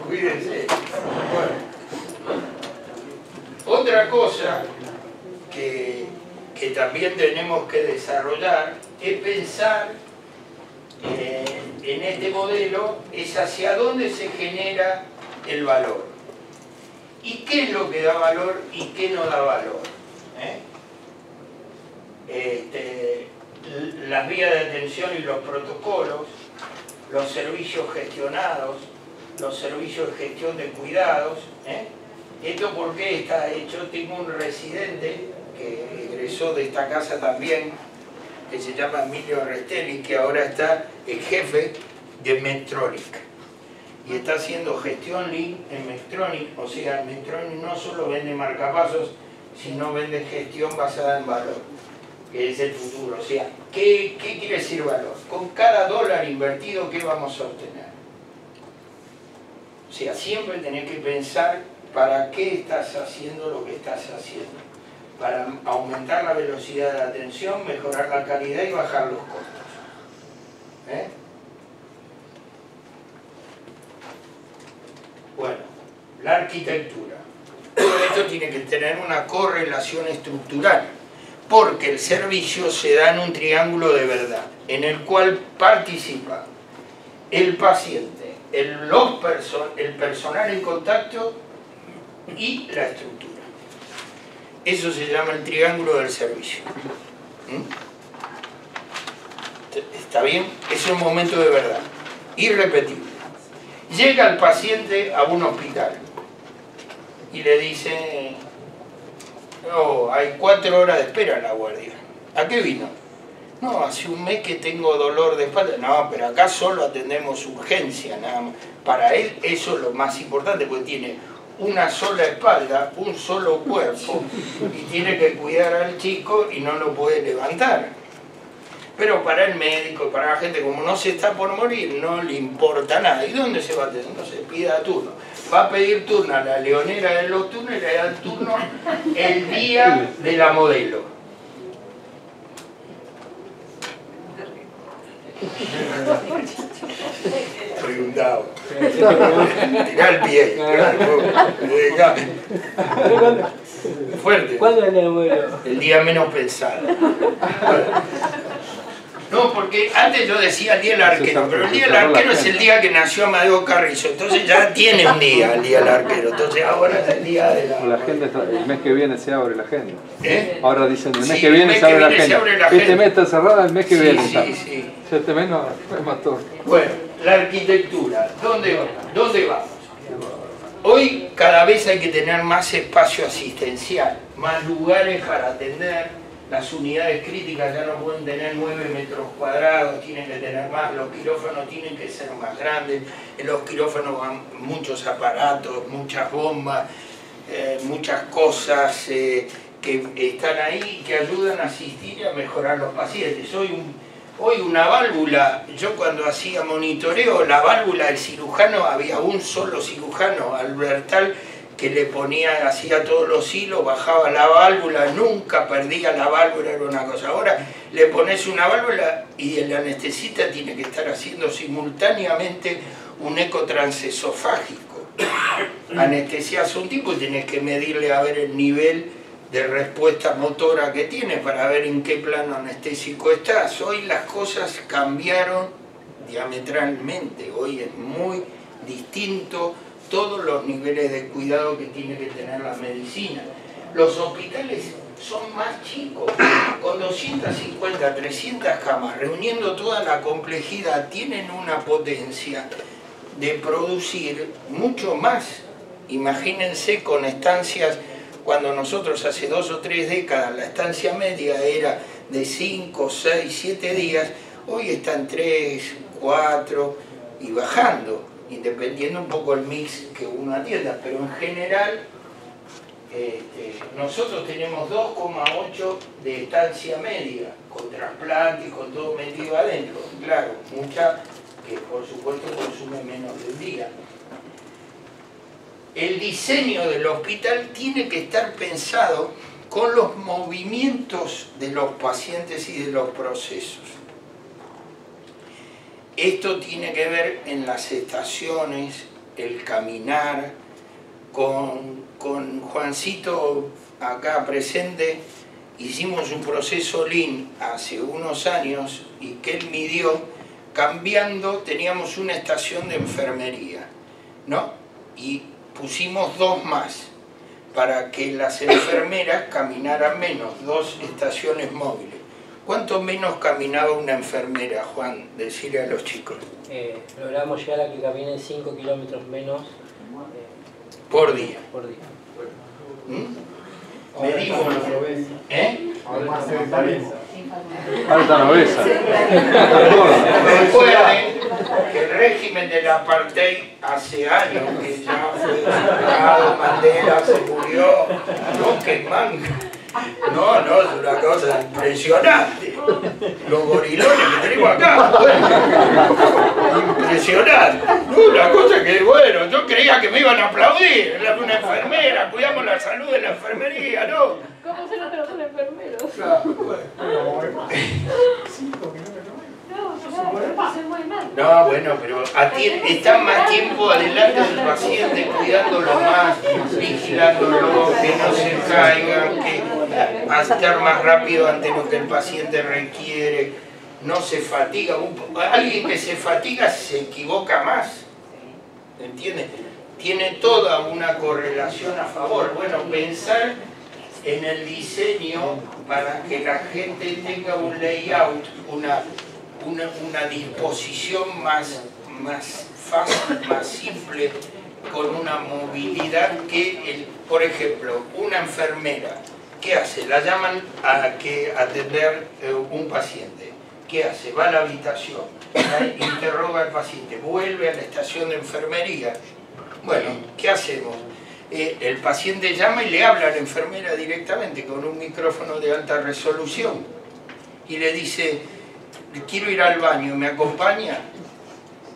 Cuídense. Bueno. Otra cosa que también tenemos que desarrollar es pensar en este modelo, es hacia dónde se genera el valor. ¿Y qué es lo que da valor y qué no da valor? Las vías de atención y los protocolos, los servicios gestionados, los servicios de gestión de cuidados. ¿Esto por qué está hecho? Tengo un residente que egresó de esta casa también, que se llama Emilio Restelli, que ahora está el jefe de Medtronic. Y está haciendo gestión Lean en Medtronic, o sea, Medtronic no solo vende marcapasos, sino vende gestión basada en valor, que es el futuro. O sea, ¿qué quiere decir valor? Con cada dólar invertido, ¿qué vamos a obtener? O sea, siempre tenés que pensar para qué estás haciendo lo que estás haciendo. Para aumentar la velocidad de la atención, mejorar la calidad y bajar los costos. Bueno, la arquitectura. Todo esto tiene que tener una correlación estructural, porque el servicio se da en un triángulo de verdad, en el cual participa el paciente, el personal en contacto y la estructura. Eso se llama el triángulo del servicio. ¿Está bien? Es un momento de verdad, irrepetible. Llega el paciente a un hospital y le dice, no, hay 4 horas de espera en la guardia. ¿A qué vino? No, hace un mes que tengo dolor de espalda. No, pero acá solo atendemos urgencia, nada más. Para él eso es lo más importante, porque tiene una sola espalda, un solo cuerpo, y tiene que cuidar al chico y no lo puede levantar. Pero para el médico, para la gente, como no se está por morir, no le importa nada. ¿Y dónde se va a atender? No se pida turno. Va a pedir turno a la leonera de los turnos y le da el turno el día de la modelo. Preguntado. Tirá el pie. Fuerte. ¿Cuándo es el modelo? El día menos pensado. No, porque antes yo decía el día del arquero, pero el día del arquero es el día que nació Amadeo Carrizo, entonces ya tiene un día el día del arquero, entonces ahora es el día de La agenda está, el mes que viene se abre la agenda. ¿Eh? Ahora dicen el mes Sí, que viene se abre la se agenda. abre la Este agenda. mes está cerrada, el mes que Sí, viene sí, está. sí. Este mes no, es más todo. Bueno, la arquitectura, ¿dónde vamos? Hoy cada vez hay que tener más espacio asistencial, más lugares para atender. Las unidades críticas ya no pueden tener 9 metros cuadrados, tienen que tener más, los quirófanos tienen que ser más grandes, en los quirófanos van muchos aparatos, muchas bombas, muchas cosas que están ahí que ayudan a asistir y a mejorar los pacientes. Hoy una válvula, yo cuando hacía monitoreo, la válvula del cirujano, había un solo cirujano, Albertal, que le ponía, hacía todos los hilos, bajaba la válvula, nunca perdía la válvula, era una cosa. Ahora le pones una válvula y el anestesista tiene que estar haciendo simultáneamente un eco transesofágico. Anestesias a un tipo y tienes que medirle a ver el nivel de respuesta motora que tiene para ver en qué plano anestésico estás. Hoy las cosas cambiaron diametralmente, hoy es muy distinto todos los niveles de cuidado que tiene que tener la medicina. Los hospitales son más chicos, con 250, 300 camas, reuniendo toda la complejidad, tienen una potencia de producir mucho más. Imagínense con estancias, cuando nosotros hace 2 o 3 décadas la estancia media era de 5, 6, 7 días, hoy están 3, 4 y bajando, dependiendo un poco el mix que uno atienda, pero en general nosotros tenemos 2,8 de estancia media, con trasplante y con todo metido adentro, claro, mucha que por supuesto consume menos del día. El diseño del hospital tiene que estar pensado con los movimientos de los pacientes y de los procesos. Esto tiene que ver en las estaciones, el caminar, con Juancito acá presente, hicimos un proceso Lean hace unos años y que él midió, cambiando, teníamos una estación de enfermería, ¿no? Y pusimos 2 más, para que las enfermeras caminaran menos, 2 estaciones móviles. ¿Cuánto menos caminaba una enfermera, Juan? Decirle a los chicos. Logramos llegar a que caminen 5 kilómetros menos por día. Por día. Medimos. Ahora se desalienta. Ahora está obesa. Recuerden que el régimen del apartheid hace años que ya fue superado, Mandela se murió, no que manga. No, es una cosa impresionante. Los gorilones que tenemos acá, bueno, impresionante. Una cosa que, bueno, yo creía que me iban a aplaudir. Era una enfermera, cuidamos la salud de la enfermería, ¿no? ¿Cómo se nota que son enfermeros? Claro, bueno. 5 kilómetros. No, se mueve mal. No, bueno, pero están más tiempo adelante del paciente, cuidándolo más, vigilándolo, que no se caiga, que a estar más rápido ante lo que el paciente requiere, no se fatiga. Alguien que se fatiga se equivoca más, ¿entiendes? Tiene toda una correlación a favor. Bueno, pensar en el diseño para que la gente tenga un layout, una disposición más fácil, más simple, con una movilidad que, por ejemplo, una enfermera ¿Qué hace? La llaman a que atender un paciente. ¿Qué hace? Va a la habitación, interroga al paciente, vuelve a la estación de enfermería. Bueno, ¿qué hacemos? El paciente llama y le habla a la enfermera directamente con un micrófono de alta resolución y le dice, quiero ir al baño, ¿me acompaña?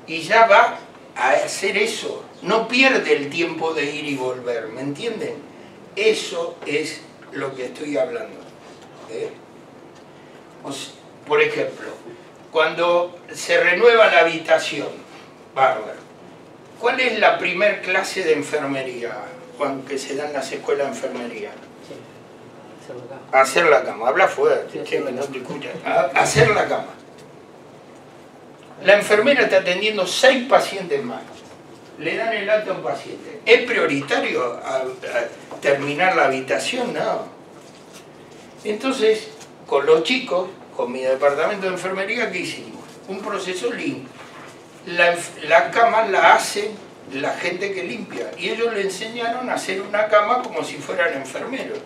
Y ya va a hacer eso. No pierde el tiempo de ir y volver, ¿me entienden? Eso es lo que estoy hablando. Por ejemplo, cuando se renueva la habitación, bárbaro. ¿Cuál es la primer clase de enfermería, Juan, que se da en las escuelas de enfermería? Hacer la cama. Habla fuerte, che, que no te escuchan. Hacer la cama. La enfermera está atendiendo 6 pacientes más. Le dan el alta a un paciente. ¿Es prioritario a terminar la habitación? No. Entonces, con los chicos, con mi departamento de enfermería, ¿qué hicimos? Un proceso lean. La cama la hace la gente que limpia. Y ellos le enseñaron a hacer una cama como si fueran enfermeros.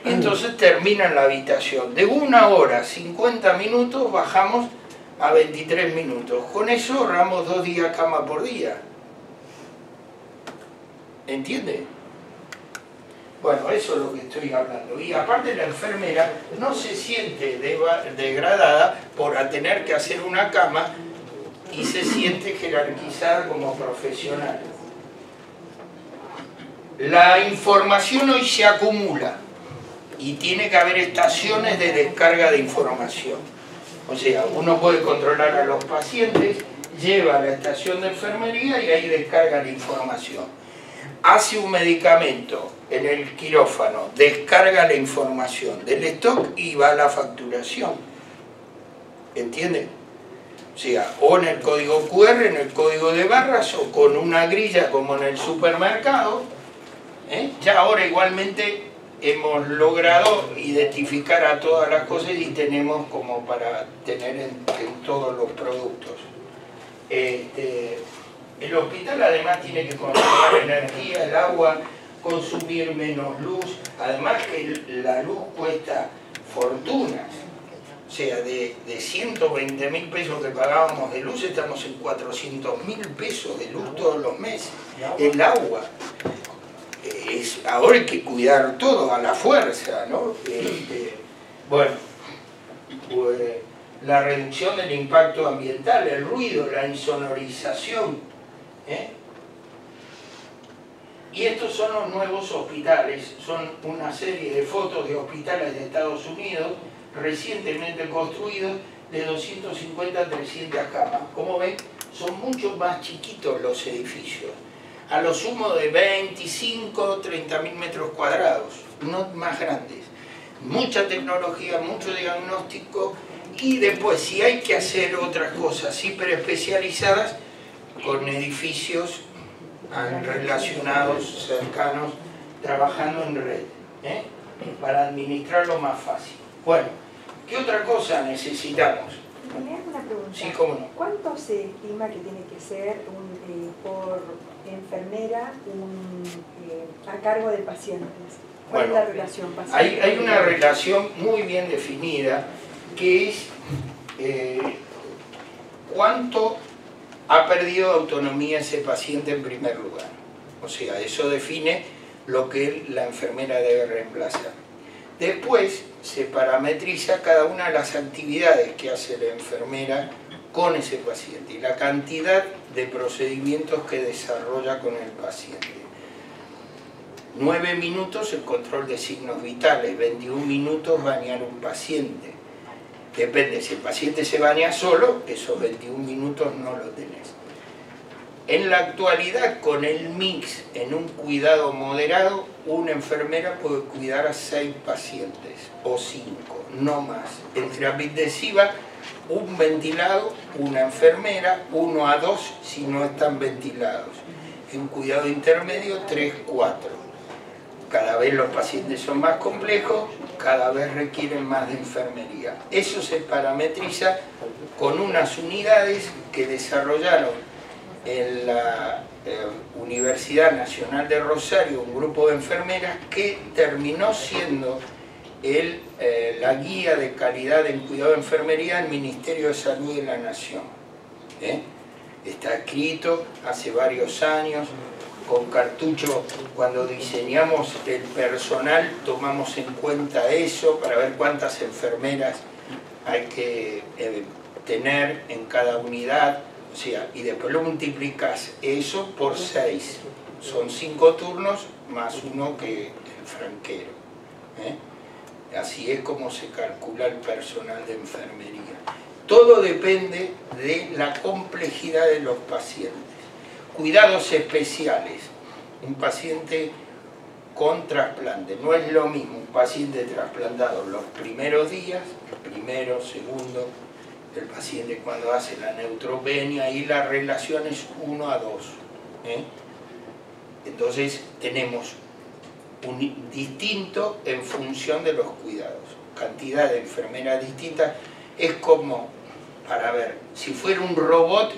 Entonces terminan la habitación. De 1 hora, 50 minutos, bajamos a 23 minutos. Con eso ahorramos 2 días cama por día. ¿Entiende? Bueno, eso es lo que estoy hablando. Y aparte la enfermera no se siente degradada por tener que hacer una cama y se siente jerarquizada como profesional. La información hoy se acumula y tiene que haber estaciones de descarga de información. O sea, uno puede controlar a los pacientes, lleva a la estación de enfermería y ahí descarga la información. Hace un medicamento en el quirófano, descarga la información del stock y va a la facturación. ¿Entienden? O sea, o en el código QR, en el código de barras, o con una grilla como en el supermercado. Ya ahora igualmente hemos logrado identificar a todas las cosas y tenemos como para tener en todos los productos. El hospital además tiene que conservar energía, el agua, consumir menos luz, además que la luz cuesta fortunas. O sea, de 120.000 pesos que pagábamos de luz, estamos en 400.000 pesos de luz todos los meses. El agua. Ahora hay que cuidar todo a la fuerza, ¿no? Bueno, pues, la reducción del impacto ambiental, el ruido, la insonorización. Y estos son los nuevos hospitales, son una serie de fotos de hospitales de Estados Unidos recientemente construidos de 250 a 300 camas. Como ven, son mucho más chiquitos los edificios, a lo sumo de 25 30.000 metros cuadrados, no más grandes. Mucha tecnología, mucho diagnóstico y después si hay que hacer otras cosas hiper especializadas con edificios relacionados, cercanos, trabajando en red, para administrarlo más fácil. Bueno, ¿qué otra cosa necesitamos? ¿Me hago una pregunta? Sí, cómo no. ¿Cuánto se estima que tiene que ser por enfermera a cargo de pacientes? ¿Cuál es la relación paciente? Hay una relación muy bien definida que es cuánto ha perdido autonomía ese paciente en primer lugar. O sea, eso define lo que la enfermera debe reemplazar. Después se parametriza cada una de las actividades que hace la enfermera con ese paciente y la cantidad de procedimientos que desarrolla con el paciente. 9 minutos el control de signos vitales, 21 minutos bañar un paciente. Depende, si el paciente se baña solo, esos 21 minutos no lo tenés. En la actualidad, con el mix en un cuidado moderado, una enfermera puede cuidar a 6 pacientes o 5, no más. En terapia intensiva, un ventilado, una enfermera, 1 a 2 si no están ventilados. En cuidado intermedio, 3, 4. Cada vez los pacientes son más complejos, cada vez requieren más de enfermería. Eso se parametriza con unas unidades que desarrollaron en la Universidad Nacional de Rosario, un grupo de enfermeras que terminó siendo la guía de calidad en cuidado de enfermería del Ministerio de Salud de la Nación. Está escrito hace varios años, con cartucho. Cuando diseñamos el personal tomamos en cuenta eso para ver cuántas enfermeras hay que tener en cada unidad, o sea, y después lo multiplicas eso por 6, son 5 turnos más uno que el franquero. Así es como se calcula el personal de enfermería. Todo depende de la complejidad de los pacientes. Cuidados especiales. Un paciente con trasplante. No es lo mismo un paciente trasplantado los primeros días, primero, segundo, el paciente cuando hace la neutropenia, y la relación es 1 a 2. Entonces tenemos un distinto en función de los cuidados. Cantidad de enfermeras distintas. Es como, para ver, si fuera un robot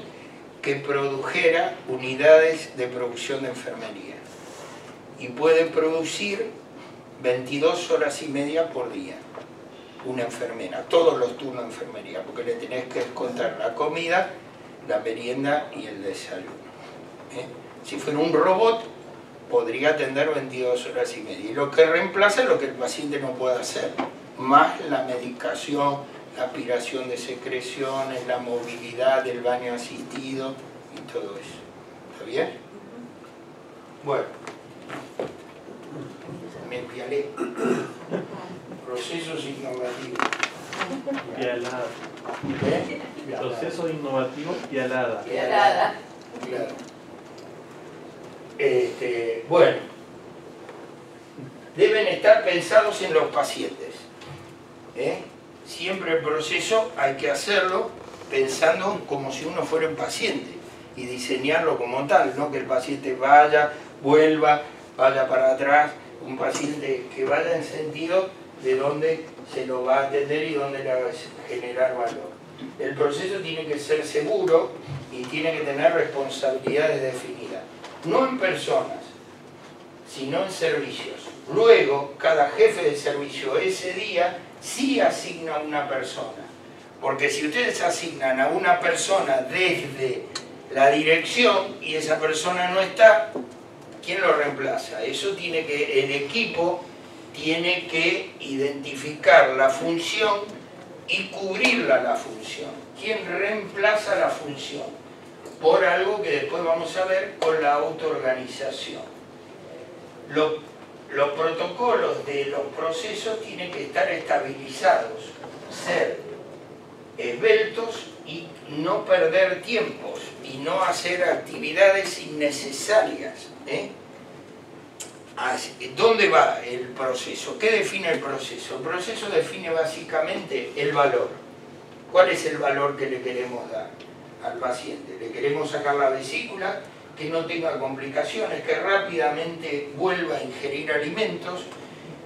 que produjera unidades de producción de enfermería. Y puede producir 22 horas y media por día. Una enfermera, todos los turnos de enfermería, porque le tenés que descontar la comida, la merienda y el desayuno. Si fuera un robot, podría atender 22 horas y media. Y lo que reemplaza es lo que el paciente no puede hacer, más la medicación, la aspiración de secreciones, la movilidad del baño asistido y todo eso. ¿Está bien? Bueno, me pialé. Procesos innovativos. Pialada. Procesos innovativos, pialada. Pialada. Claro. Bueno, deben estar pensados en los pacientes. Siempre el proceso hay que hacerlo pensando como si uno fuera un paciente y diseñarlo como tal, no que el paciente vaya, vuelva, vaya para atrás, un paciente que vaya en sentido de dónde se lo va a atender y dónde le va a generar valor. El proceso tiene que ser seguro y tiene que tener responsabilidades definidas, no en personas, sino en servicios. Luego, cada jefe de servicio ese día sí asigna a una persona, porque si ustedes asignan a una persona desde la dirección y esa persona no está, ¿quién lo reemplaza? Eso tiene que, el equipo tiene que identificar la función y cubrirla la función. ¿Quién reemplaza la función? Por algo que después vamos a ver con la autoorganización. Los protocolos de los procesos tienen que estar estabilizados, ser esbeltos y no perder tiempos y no hacer actividades innecesarias. ¿Dónde va el proceso? ¿Qué define el proceso? El proceso define básicamente el valor. ¿Cuál es el valor que le queremos dar al paciente? Le queremos sacar la vesícula, que no tenga complicaciones, que rápidamente vuelva a ingerir alimentos,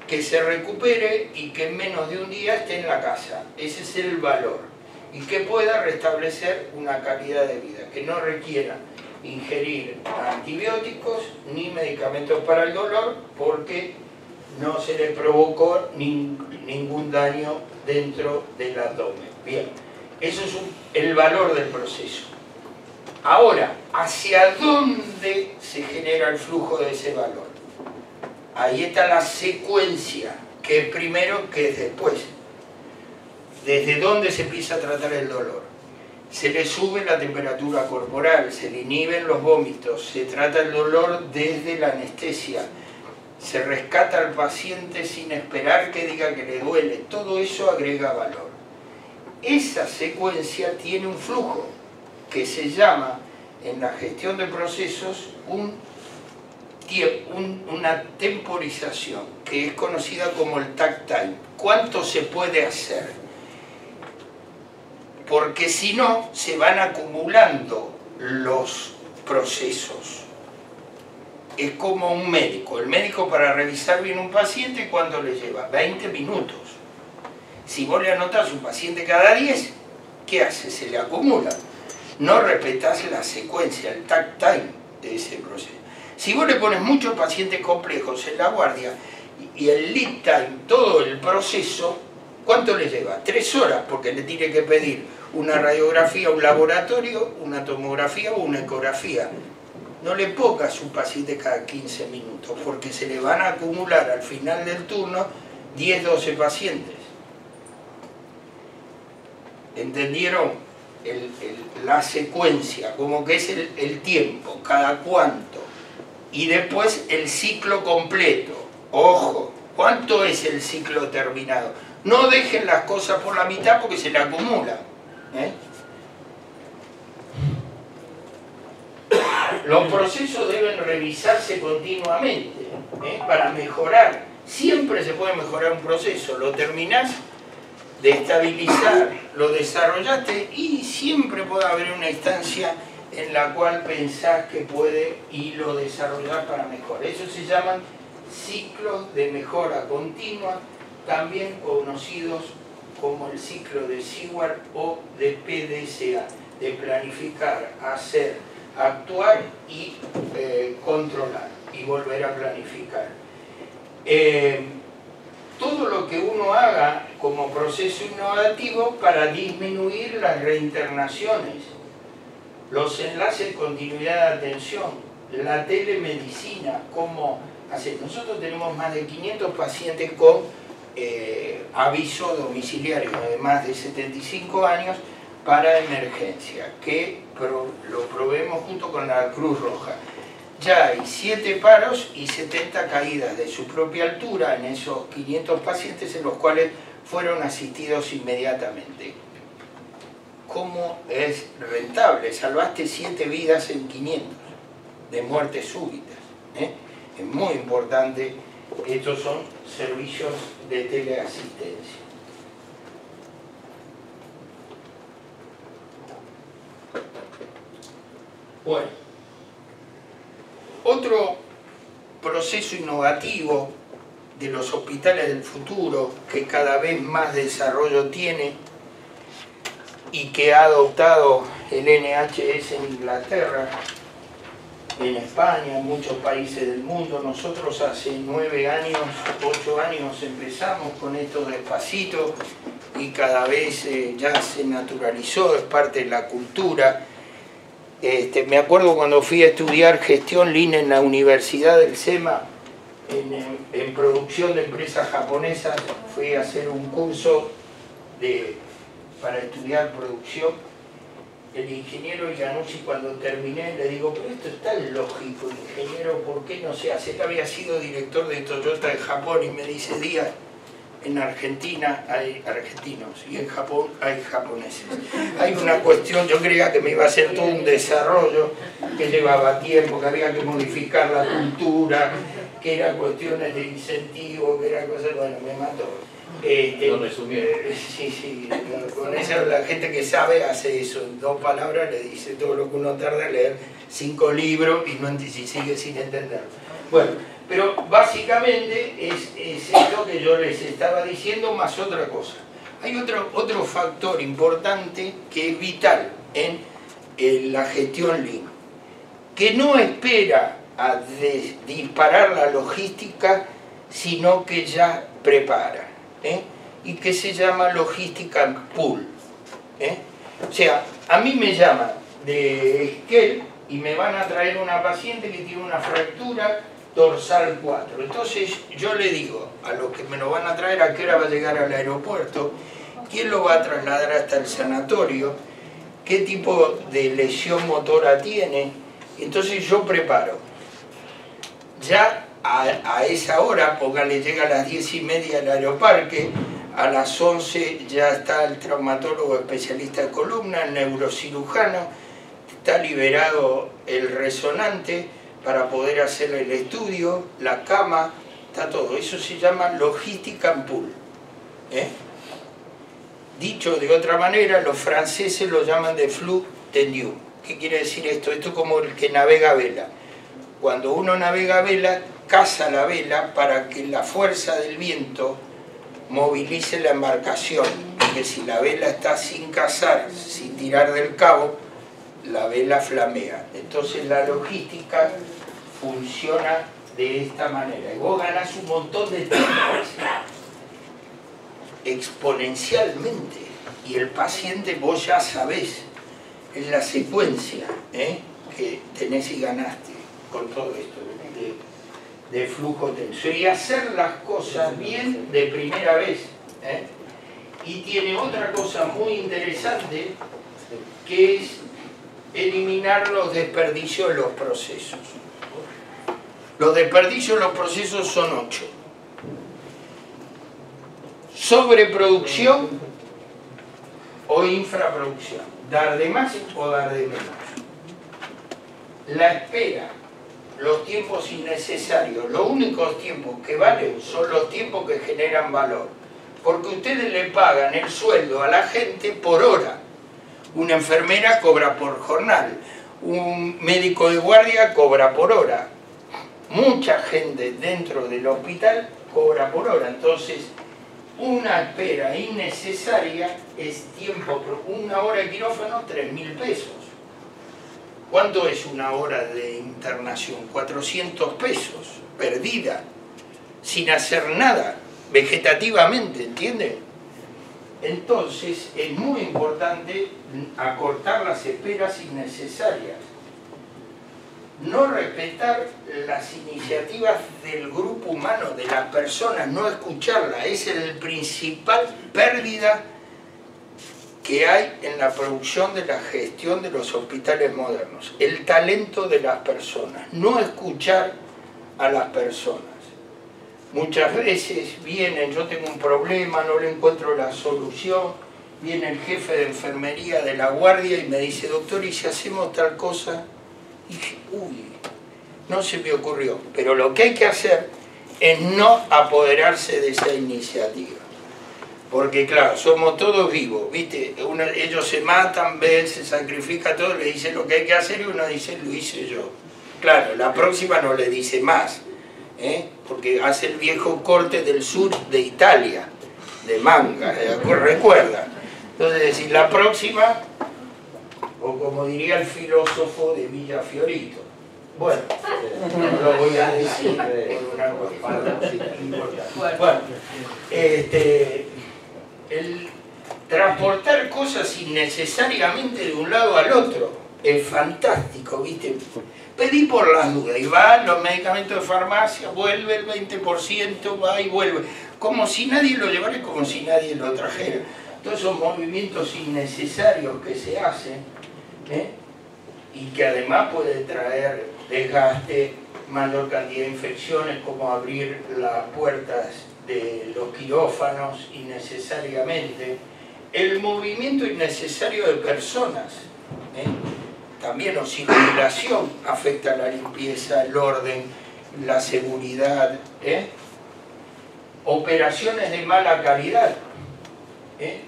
que se recupere y que en menos de un día esté en la casa. Ese es el valor. Y que pueda restablecer una calidad de vida, que no requiera ingerir antibióticos ni medicamentos para el dolor porque no se le provocó ningún daño dentro del abdomen. Bien, eso es el valor del proceso. Ahora, ¿hacia dónde se genera el flujo de ese valor? Ahí está la secuencia, que es primero, que es después. ¿Desde dónde se empieza a tratar el dolor? Se le sube la temperatura corporal, se le inhiben los vómitos, se trata el dolor desde la anestesia, se rescata al paciente sin esperar que diga que le duele, todo eso agrega valor. Esa secuencia tiene un flujo que se llama en la gestión de procesos una temporización, que es conocida como el takt time. ¿Cuánto se puede hacer? Porque si no, se van acumulando los procesos. Es como un médico. El médico, para revisar bien un paciente, ¿cuánto le lleva? 20 minutos. Si vos le anotás un paciente cada 10, ¿qué hace? Se le acumula. No respetás la secuencia, el takt time. ese proceso. Si vos le pones muchos pacientes complejos en la guardia y el lead time, todo el proceso, ¿cuánto le lleva? 3 horas, porque le tiene que pedir una radiografía, un laboratorio, una tomografía o una ecografía. No le ponga a su paciente cada 15 minutos, porque se le van a acumular al final del turno 10, 12 pacientes. ¿Entendieron? La secuencia, como que es el tiempo, cada cuánto. Y después el ciclo completo. Ojo, ¿cuánto es el ciclo terminado? No dejen las cosas por la mitad porque se le acumulan. Los procesos deben revisarse continuamente para mejorar. Siempre se puede mejorar un proceso. Lo terminás de estabilizar, lo desarrollaste y siempre puede haber una instancia en la cual pensás que puede y lo desarrollás para mejorar. Eso se llaman ciclos de mejora continua, también conocidos como el ciclo de Seward o de PDCA, de planificar, hacer, actuar y controlar y volver a planificar. Todo lo que uno haga como proceso innovativo para disminuir las reinternaciones, los enlaces de continuidad de atención, la telemedicina, como hacer. Nosotros tenemos más de 500 pacientes con aviso domiciliario de más de 75 años para emergencia, que lo proveemos junto con la Cruz Roja. Ya hay 7 paros y 70 caídas de su propia altura en esos 500 pacientes en los cuales fueron asistidos inmediatamente. ¿Cómo es rentable? Salvaste 7 vidas en 500 de muertes súbitas. Es muy importante. Estos son servicios de teleasistencia. Bueno, otro proceso innovativo de los hospitales del futuro, que cada vez más desarrollo tiene y que ha adoptado el NHS en Inglaterra, en España, en muchos países del mundo. Nosotros hace 9 años, 8 años empezamos con esto despacito y cada vez ya se naturalizó, es parte de la cultura. Me acuerdo cuando fui a estudiar gestión Lean en la Universidad del SEMA, en producción de empresas japonesas, fui a hacer un curso para estudiar producción. El ingeniero Iannuzzi, cuando terminé, le digo, pero esto es tan lógico, ingeniero, ¿por qué no se hace? Él había sido director de Toyota de Japón y me dice, Díaz, en Argentina hay argentinos y en Japón hay japoneses. Hay una cuestión, yo creía que me iba a hacer todo un desarrollo que llevaba tiempo, que había que modificar la cultura, que eran cuestiones de incentivo, que eran cosas, bueno, me mató. Lo resumió. Sí, con eso la gente que sabe hace eso, en 2 palabras le dice todo lo que uno tarda en leer 5 libros y sigue sin entenderlo. Bueno, pero básicamente es esto que yo les estaba diciendo más otra cosa. Hay otro factor importante que es vital en la gestión Lean, que no espera a disparar la logística, sino que ya prepara. Y que se llama logística pool. O sea, a mí me llaman de Esquel y me van a traer una paciente que tiene una fractura dorsal 4. Entonces yo le digo a los que me lo van a traer a qué hora va a llegar al aeropuerto, quién lo va a trasladar hasta el sanatorio, qué tipo de lesión motora tiene. Entonces yo preparo. Ya a esa hora, póngale, llega a las 10:30 al aeroparque, a las 11 ya está el traumatólogo especialista de columna, el neurocirujano, está liberado el resonante para poder hacer el estudio, la cama, está todo. Eso se llama logística en pool. Dicho de otra manera, los franceses lo llaman de flux tendu. ¿Qué quiere decir esto? Esto es como el que navega a vela. Cuando uno navega a vela, caza la vela para que la fuerza del viento movilice la embarcación, porque si la vela está sin cazar, sin tirar del cabo, la vela flamea. Entonces la logística funciona de esta manera. Y vos ganás un montón de tiempo exponencialmente. Y el paciente vos ya sabés, es la secuencia que tenés y ganaste con todo esto de flujo tenso. Y hacer las cosas bien de primera vez. Y tiene otra cosa muy interesante, que es eliminar los desperdicios de los procesos. Los desperdicios de los procesos son 8. Sobreproducción o infraproducción. Dar de más o dar de menos. La espera, los tiempos innecesarios. Los únicos tiempos que valen son los tiempos que generan valor. Porque ustedes le pagan el sueldo a la gente por hora. Una enfermera cobra por jornal. Un médico de guardia cobra por hora. Mucha gente dentro del hospital cobra por hora. Entonces, una espera innecesaria es tiempo. Una hora de quirófano, 3.000 pesos. ¿Cuánto es una hora de internación? 400 pesos. Perdida. Sin hacer nada. Vegetativamente, ¿entiende? Entonces es muy importante acortar las esperas innecesarias, no respetar las iniciativas del grupo humano, de las personas, no escucharlas. Es el principal pérdida que hay en la producción de la gestión de los hospitales modernos, el talento de las personas, no escuchar a las personas. Muchas veces vienen, yo tengo un problema, no le encuentro la solución, viene el jefe de enfermería de la guardia y me dice, doctor, ¿y si hacemos tal cosa? Y dije, uy, no se me ocurrió. Pero lo que hay que hacer es no apoderarse de esa iniciativa. Porque claro, somos todos vivos, ¿viste? Ellos se matan, ven, se sacrifica todo, le dicen lo que hay que hacer y uno dice, lo hice yo. Claro, la próxima no le dice más. Porque hace el viejo corte del sur de Italia, de manga, recuerda. Entonces decir, la próxima, o como diría el filósofo de Villa Fiorito, bueno, no lo voy a decir por una cuestión importante. Bueno, el transportar cosas innecesariamente de un lado al otro es fantástico, ¿viste? Pedí por las dudas, y van los medicamentos de farmacia, vuelve el 20%, va y vuelve. Como si nadie lo llevara y como si nadie lo trajera. Todos esos movimientos innecesarios que se hacen, y que además puede traer desgaste, mayor cantidad de infecciones, como abrir las puertas de los quirófanos innecesariamente. El movimiento innecesario de personas, también oxigenación afecta la limpieza, el orden, la seguridad, operaciones de mala calidad,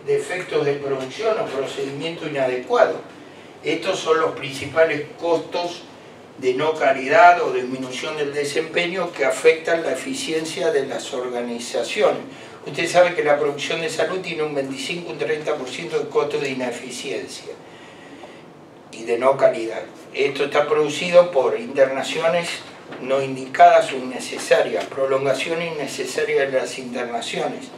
defectos de producción o procedimiento inadecuado. Estos son los principales costos de no calidad o disminución del desempeño que afectan la eficiencia de las organizaciones. Usted sabe que la producción de salud tiene un 25 un 30% de costo de ineficiencia y de no calidad. Esto está producido por internaciones no indicadas o innecesarias, prolongación innecesaria de las internaciones,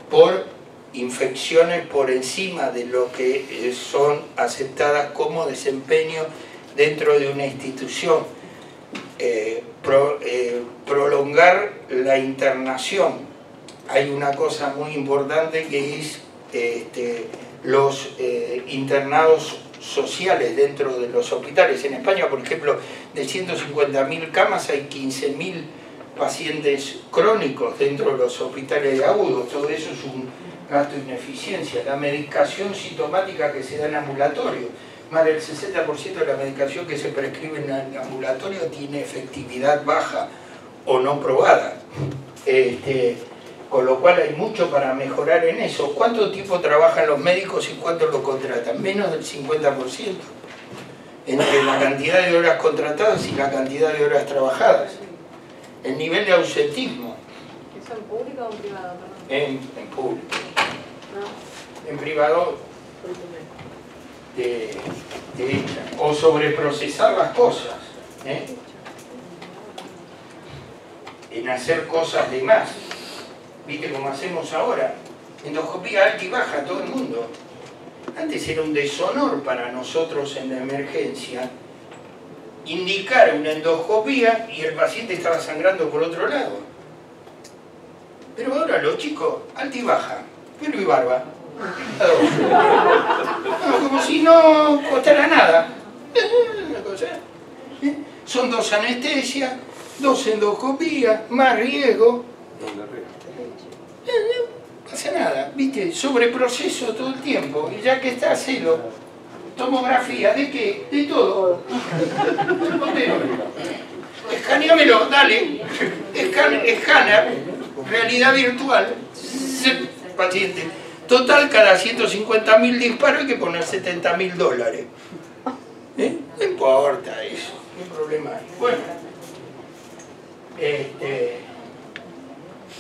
por infecciones por encima de lo que son aceptadas como desempeño dentro de una institución, prolongar la internación. Hay una cosa muy importante que es los internados sociales dentro de los hospitales. En España, por ejemplo, de 150.000 camas hay 15.000 pacientes crónicos dentro de los hospitales de agudos. Todo eso es un gasto de ineficiencia. La medicación sintomática que se da en ambulatorio, más del 60% de la medicación que se prescribe en el ambulatorio tiene efectividad baja o no probada. Con lo cual hay mucho para mejorar en eso. ¿Cuánto tiempo trabajan los médicos y cuánto lo contratan? Menos del 50%. Entre la cantidad de horas contratadas y la cantidad de horas trabajadas. El nivel de ausentismo. ¿Eso en público o en privado? En público. En privado o sobreprocesar las cosas, en hacer cosas de más. ¿Viste cómo hacemos ahora? Endoscopía alta y baja a todo el mundo. Antes era un deshonor para nosotros en la emergencia indicar una endoscopía y el paciente estaba sangrando por otro lado. Pero ahora los chicos, alta y baja, pelo y barba. No, como si no costara nada. Son 2 anestesias, 2 endoscopías, más riesgo. No pasa nada, ¿viste? Sobreproceso todo el tiempo. Y ya que está, hacelo. Tomografía, ¿de qué? De todo. Escaneamelo, dale. Escáner, realidad virtual. Paciente. Total, cada 150.000 disparos hay que poner $70.000. No importa eso, no hay problema. Bueno,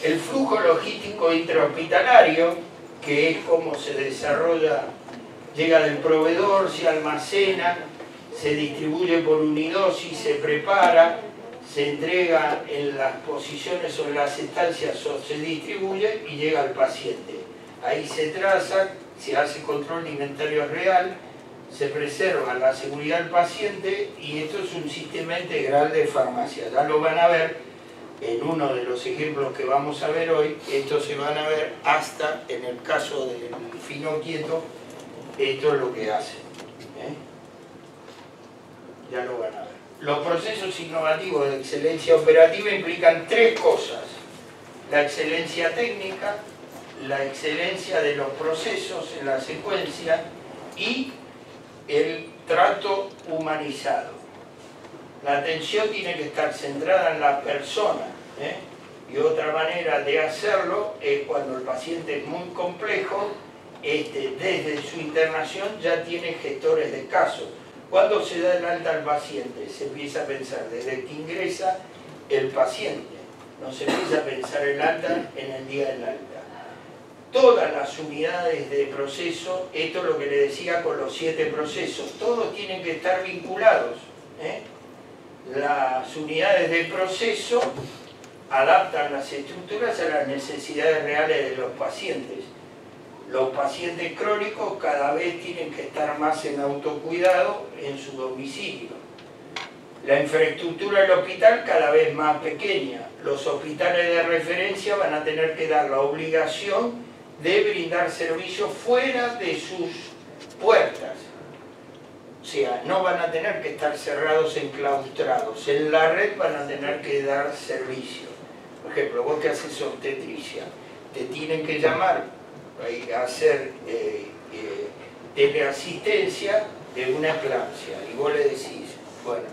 el flujo logístico intrahospitalario, que es cómo se desarrolla, llega del proveedor, se almacena, se distribuye por unidosis, se prepara, se entrega en las posiciones o en las estancias o se distribuye y llega al paciente. Ahí se traza, se hace control de inventario real, se preserva la seguridad del paciente y esto es un sistema integral de farmacia. Ya lo van a ver en uno de los ejemplos que vamos a ver hoy. Estos se van a ver hasta en el caso del fino quieto. Esto es lo que hace. Ya lo van a ver. Los procesos innovativos de excelencia operativa implican 3 cosas: la excelencia técnica, la excelencia de los procesos en la secuencia y el trato humanizado. La atención tiene que estar centrada en la persona, y otra manera de hacerlo es cuando el paciente es muy complejo, desde su internación ya tiene gestores de casos. Cuando se da el alta al paciente, se empieza a pensar desde que ingresa el paciente, no se empieza a pensar el alta en el día del alta. Todas las unidades de proceso, esto es lo que le decía con los 7 procesos, todos tienen que estar vinculados. Las unidades de proceso adaptan las estructuras a las necesidades reales de los pacientes. Los pacientes crónicos cada vez tienen que estar más en autocuidado en su domicilio. La infraestructura del hospital cada vez más pequeña. Los hospitales de referencia van a tener que dar la obligación de brindar servicios fuera de sus puertas. O sea, no van a tener que estar cerrados, enclaustrados. En la red van a tener que dar servicio. Por ejemplo, vos que haces obstetricia, te tienen que llamar a hacer teleasistencia de una eclampsia. Y vos le decís, bueno,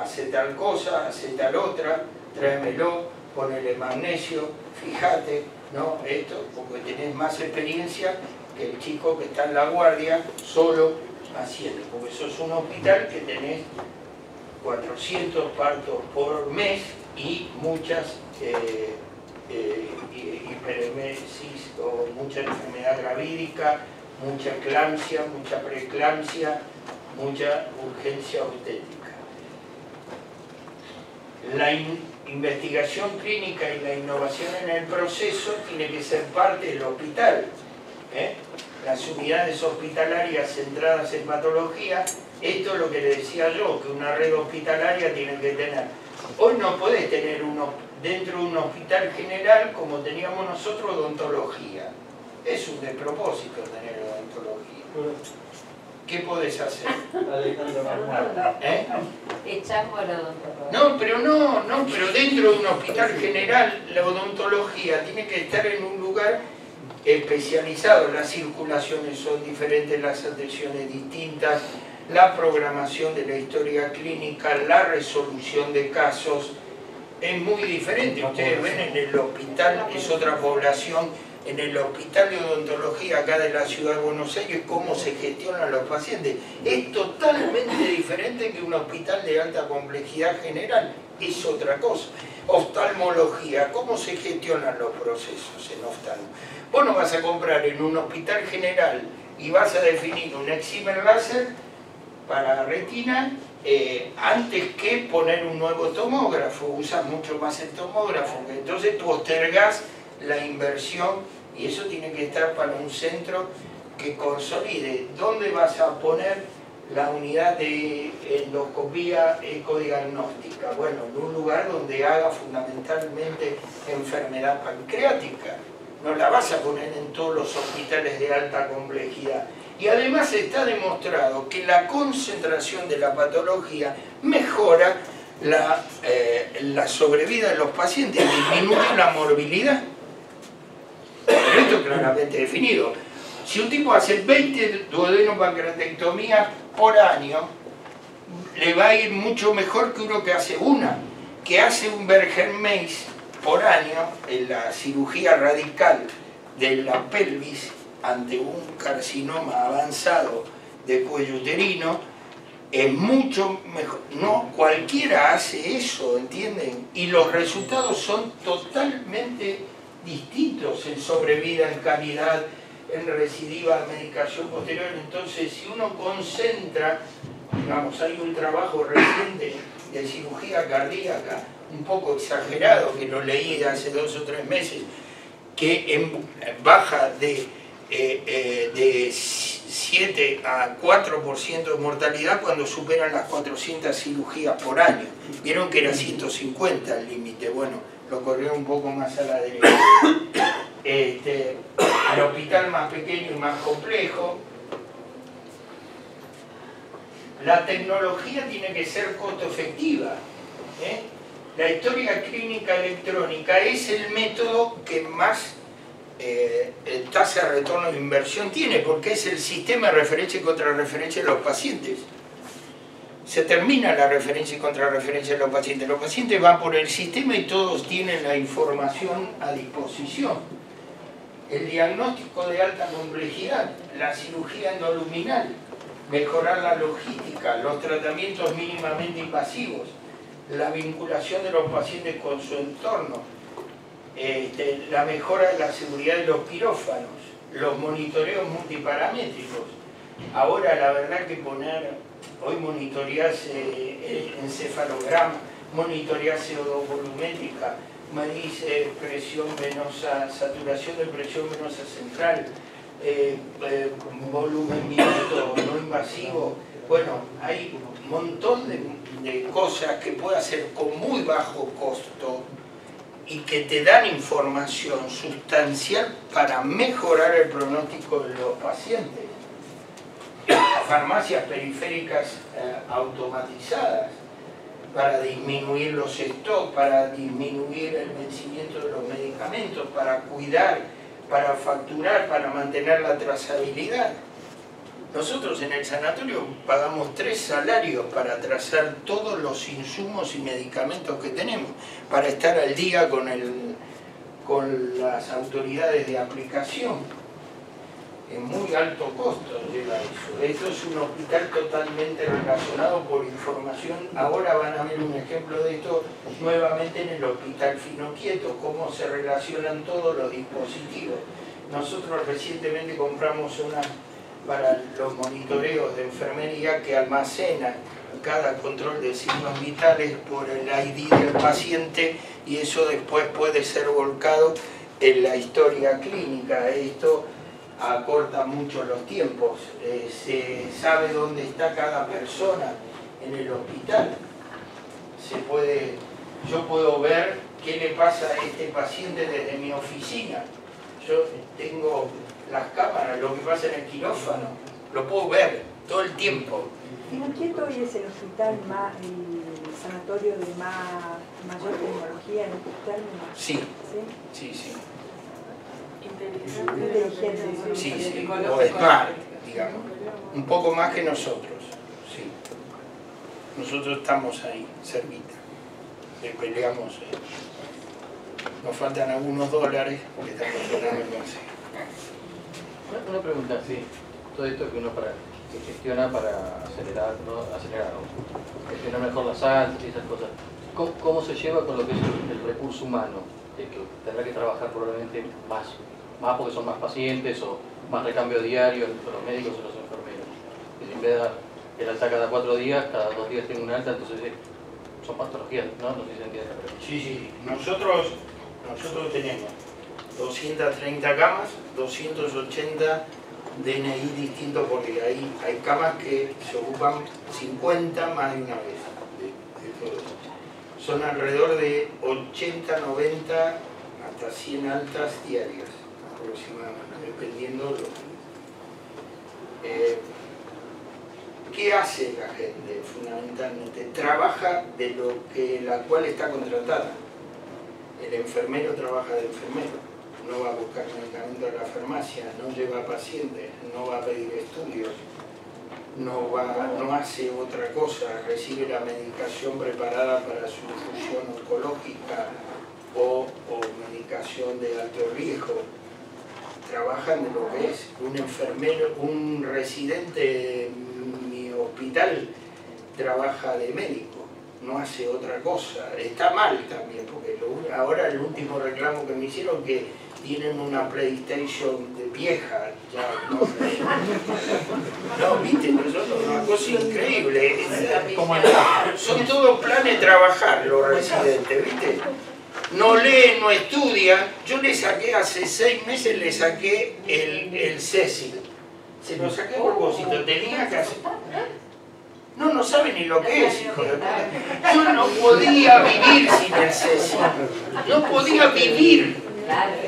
hace tal cosa, hace tal otra, tráemelo, ponele magnesio, fíjate, ¿no? Esto, porque tenés más experiencia que el chico que está en la guardia solo haciendo, porque sos un hospital que tenés 400 partos por mes y muchas hiperemesis o mucha enfermedad gravídica, mucha eclampsia, mucha preeclampsia, mucha urgencia obstétrica. La investigación clínica y la innovación en el proceso tiene que ser parte del hospital. Las unidades hospitalarias centradas en patología, esto es lo que le decía yo, que una red hospitalaria tiene que tener. Hoy no podés tener dentro de un hospital general como teníamos nosotros odontología. Es un despropósito tener odontología. ¿Qué podés hacer? Echamos la odontología. No, pero dentro de un hospital general la odontología tiene que estar en un lugar especializado. Las circulaciones son diferentes, las atenciones distintas, la programación de la historia clínica, la resolución de casos es muy diferente. Ustedes ven en el hospital, es otra población. En el hospital de odontología acá de la ciudad de Buenos Aires, cómo se gestionan los pacientes, es totalmente diferente que un hospital de alta complejidad general, es otra cosa. Oftalmología, cómo se gestionan los procesos en oftalmo. Vos no vas a comprar en un hospital general y vas a definir un excimer láser para retina antes que poner un nuevo tomógrafo. Usas mucho más el tomógrafo, entonces postergas la inversión, y eso tiene que estar para un centro que consolide. ¿Dónde vas a poner la unidad de endoscopía ecodiagnóstica? Bueno, en un lugar donde haga fundamentalmente enfermedad pancreática. No la vas a poner en todos los hospitales de alta complejidad. Y además está demostrado que la concentración de la patología mejora la sobrevida de los pacientes, disminuye la morbilidad. Pero esto es claramente definido. Si un tipo hace 20 duodenopancreatectomías por año, le va a ir mucho mejor que uno que hace una. Que hace un Bergen-Meis por año en la cirugía radical de la pelvis ante un carcinoma avanzado de cuello uterino, es mucho mejor. No cualquiera hace eso, ¿entienden? Y los resultados son totalmente distintos en sobrevida, en calidad, en recidiva, medicación posterior. Entonces, si uno concentra, digamos, hay un trabajo reciente de cirugía cardíaca, un poco exagerado, que lo leí hace 2 o 3 meses, que baja de 7 a 4% de mortalidad cuando superan las 400 cirugías por año. Vieron que era 150 el límite, bueno, lo corrió un poco más a la derecha. El hospital más pequeño y más complejo. La tecnología tiene que ser costo efectiva. La historia clínica electrónica es el método que más tasa de retorno de inversión tiene, porque es el sistema de referencia y contrarreferencia de los pacientes. Se termina la referencia y contrarreferencia de los pacientes van por el sistema y todos tienen la información a disposición. El diagnóstico de alta complejidad, la cirugía endoluminal, mejorar la logística, los tratamientos mínimamente invasivos, la vinculación de los pacientes con su entorno, la mejora de la seguridad de los quirófanos, los monitoreos multiparamétricos. Ahora la verdad que hoy monitoreas encefalograma, monitoreas CO2 volumétrica, medís presión venosa, saturación de presión venosa central, volumen minuto no invasivo. Bueno, hay un montón de cosas que puede hacer con muy bajo costo y que te dan información sustancial para mejorar el pronóstico de los pacientes. Farmacias periféricas automatizadas para disminuir los stocks, para disminuir el vencimiento de los medicamentos, para cuidar, para facturar, para mantener la trazabilidad. Nosotros en el sanatorio pagamos 3 salarios para trazar todos los insumos y medicamentos que tenemos, para estar al día con las autoridades de aplicación. En muy alto costo lleva eso. Esto es un hospital totalmente relacionado por información. Ahora van a ver un ejemplo de esto nuevamente en el hospital Finoquieto, cómo se relacionan todos los dispositivos. Nosotros recientemente compramos una para los monitoreos de enfermería que almacena cada control de signos vitales por el ID del paciente, y eso después puede ser volcado en la historia clínica. Esto acorta mucho los tiempos, se sabe dónde está cada persona en el hospital, yo puedo ver qué le pasa a este paciente desde mi oficina. Yo tengo las cámaras, lo que pasa en el quirófano, lo puedo ver todo el tiempo. Finoquieto hoy es el hospital el sanatorio de mayor tecnología en estos términos. Sí, ¿Sí? sí, sí. Inteligente. Sí, o smart, digamos. Un poco más que nosotros, sí. Nosotros estamos ahí, cerquita. Peleamos. Nos faltan algunos dólares porque estamos sonando el consejo. Una pregunta, sí. Todo esto que uno que gestiona para acelerar, ¿no? Gestionar mejor las altas y esas cosas. ¿Cómo se lleva con lo que es el recurso humano? Que tendrá que trabajar probablemente más más porque son más pacientes o más recambio diario entre los médicos y los enfermeros. Y en vez de dar el alta cada 4 días, cada 2 días tengo un alta, entonces son patologías, ¿no? No sé si se entiende. Sí, sí. Nosotros tenemos 230 camas, 280 DNI distintos, porque hay camas que se ocupan 50 más de una vez de todo eso. Son alrededor de 80, 90, hasta 100 altas diarias aproximadamente, dependiendo de lo que... ¿Qué hace la gente fundamentalmente? Trabaja de lo que la cual está contratada. El enfermero trabaja de enfermero, no va a buscar medicamento a la farmacia, no lleva pacientes, no va a pedir estudios, no hace otra cosa, recibe la medicación preparada para su infusión oncológica o medicación de alto riesgo. Trabajan de lo que es un enfermero, un residente en mi hospital trabaja de médico, no hace otra cosa. Está mal también, porque ahora el último reclamo que me hicieron que tienen una PlayStation de vieja, ya no, viste, nosotros una cosa increíble. Son todos planes de trabajar los residentes, viste. No leen, no estudian. Yo le saqué hace 6 meses, le saqué el Cecil. Se lo saqué a propósito, tenía que hacer... No sabe ni lo que es, hijo de puta. Yo no podía vivir sin el Cecil. No podía vivir.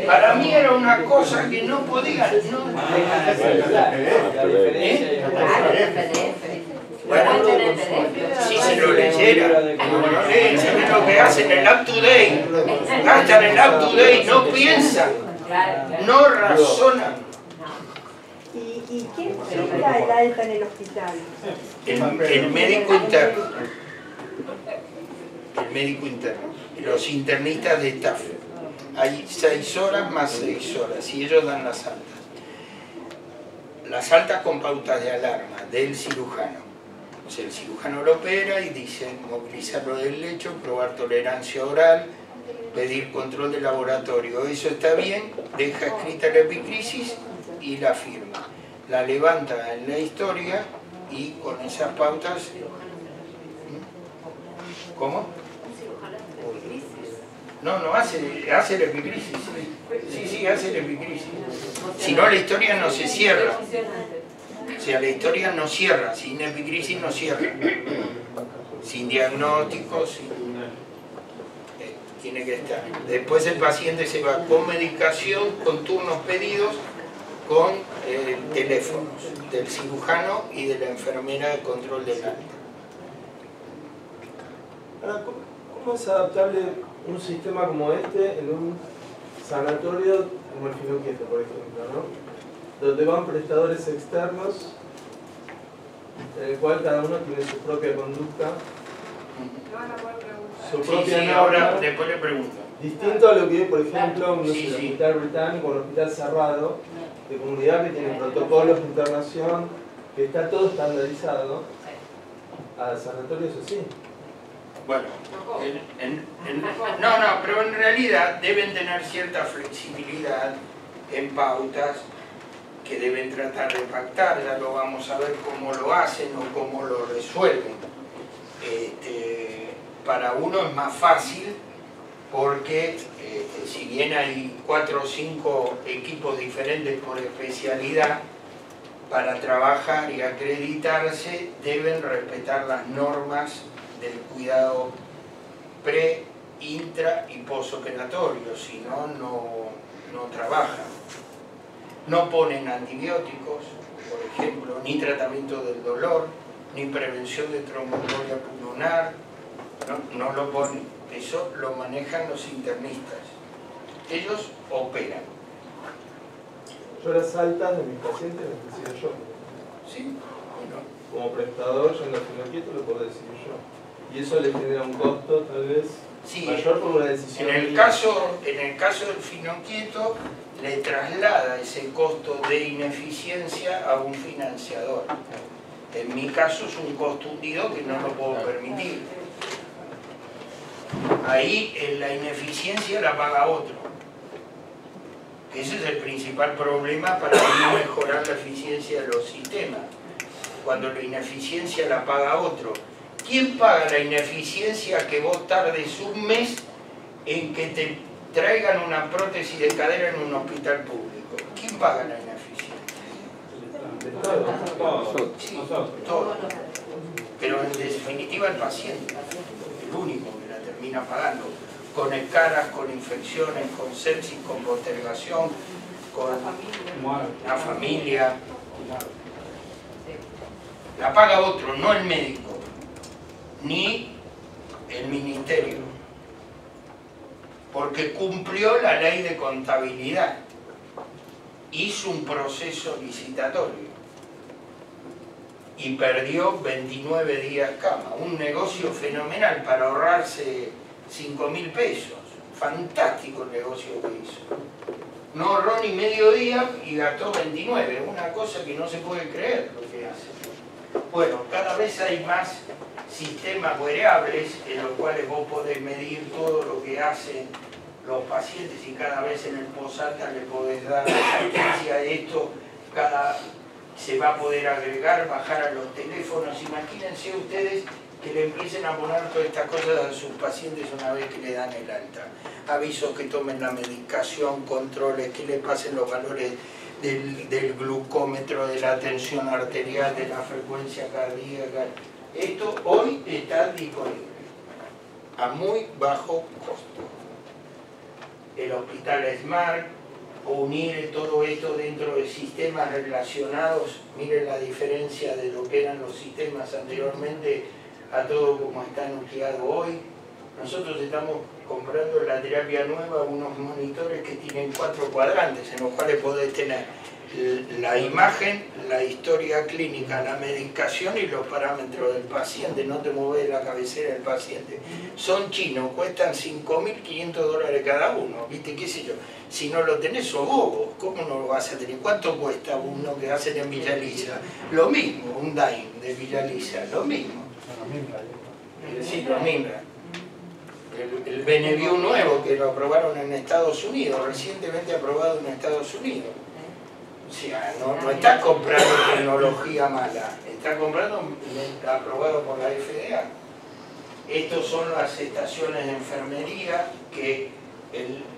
Para mí era una cosa que no podía... Bueno, si se lo leyera, no leen, saben lo que hacen el up-to-date, gastan el up-to-date, no piensan, no razonan. ¿Y quién da el alta en el hospital? El médico interno. El médico interno. Los internistas de staff. Hay 6 horas más 6 horas y ellos dan las altas. Las altas con pautas de alarma del cirujano. O sea, el cirujano lo opera y dice movilizarlo del lecho, probar tolerancia oral, pedir control de laboratorio. Eso está bien, deja escrita la epicrisis y la firma. La levanta en la historia y con esas pautas... ¿Cómo? No, hace la epicrisis. Sí, hace la epicrisis. Si no, la historia no se cierra. O sea, la historia no cierra, sin epicrisis no cierra. Sin diagnósticos, tiene que estar. Después el paciente se va con medicación, con turnos pedidos, con teléfonos del cirujano y de la enfermera de control del alta. Ahora, ¿cómo es adaptable un sistema como este en un sanatorio como el Finoquieto, por ejemplo, ¿no? Donde van prestadores externos, en el cual cada uno tiene su propia conducta, su propia norma. Ahora después le pregunto. Distinto a lo que, por ejemplo, no sé, el hospital británico, un hospital cerrado, de comunidad que tiene protocolos de internación, que está todo estandarizado. A sanatorios así. Bueno, pero en realidad deben tener cierta flexibilidad en pautas que deben tratar de pactar, ya lo vamos a ver cómo lo hacen o cómo lo resuelven. Para uno es más fácil porque si bien hay 4 o 5 equipos diferentes por especialidad, para trabajar y acreditarse deben respetar las normas del cuidado pre, intra y posoperatorio, si no, no trabajan. No ponen antibióticos, por ejemplo, ni tratamiento del dolor, ni prevención de tromboembolia pulmonar, no lo ponen. Eso lo manejan los internistas. Ellos operan. Yo las altas de mis pacientes las decido yo. Sí, bueno. Como prestador, yo en el Finoquieto lo puedo decidir yo. Y eso le genera un costo tal vez mayor por una decisión. En el caso del Finoquieto le traslada ese costo de ineficiencia a un financiador. En mi caso es un costo hundido que no lo puedo permitir. Ahí la ineficiencia la paga otro. Que ese es el principal problema para no mejorar la eficiencia de los sistemas. Cuando la ineficiencia la paga otro. ¿Quién paga la ineficiencia que vos tardes un mes en que te traigan una prótesis de cadera en un hospital público? ¿Quién paga la ineficiencia? Sí, todo. Pero en definitiva el paciente, el único que la termina pagando, con escaras, con infecciones, con sepsis, con postergación, con la familia. La paga otro, no el médico, ni el ministerio, porque cumplió la ley de contabilidad, hizo un proceso licitatorio y perdió 29 días cama, un negocio fenomenal para ahorrarse 5.000 pesos, fantástico el negocio que hizo. No ahorró ni medio día y gastó 29, una cosa que no se puede creer lo que hace. Bueno, cada vez hay más sistemas wearables en los cuales vos podés medir todo lo que hacen los pacientes y cada vez en el postdata le podés dar asistencia a esto, se va a poder agregar, bajar a los teléfonos. Imagínense ustedes que le empiecen a poner todas estas cosas a sus pacientes una vez que le dan el alta. Avisos que tomen la medicación, controles, que le pasen los valores del glucómetro, de la tensión arterial, de la frecuencia cardíaca. Esto hoy está disponible a muy bajo costo. El hospital Smart, unir todo esto dentro de sistemas relacionados, miren la diferencia de lo que eran los sistemas anteriormente a todo como está nucleado hoy. Nosotros estamos comprando en la terapia nueva unos monitores que tienen 4 cuadrantes, en los cuales podés tener la imagen, la historia clínica, la medicación y los parámetros del paciente. No te mueves la cabecera del paciente. Son chinos, cuestan $5.500 cada uno, ¿viste? ¿Qué sé yo? Si no lo tenés, sos bobo. ¿Cómo no lo vas a tener? ¿Cuánto cuesta uno que hacen en Villa Lisa? Lo mismo, un Daim de Villa Lisa, lo mismo. Sí, los Mimbra. El Beneview nuevo, que lo aprobaron en Estados Unidos, recientemente aprobado en Estados Unidos. O sea, no está comprando tecnología mala, está comprando aprobado por la FDA. Estos son las estaciones de enfermería que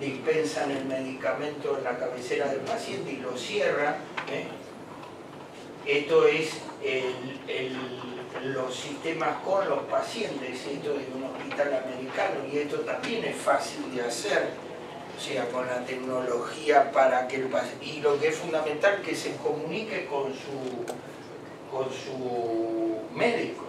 dispensan el medicamento en la cabecera del paciente y lo cierran. Esto es los sistemas con los pacientes, esto de un hospital americano, y esto también es fácil de hacer, o sea, con la tecnología para que el paciente, y lo que es fundamental, que se comunique con su médico,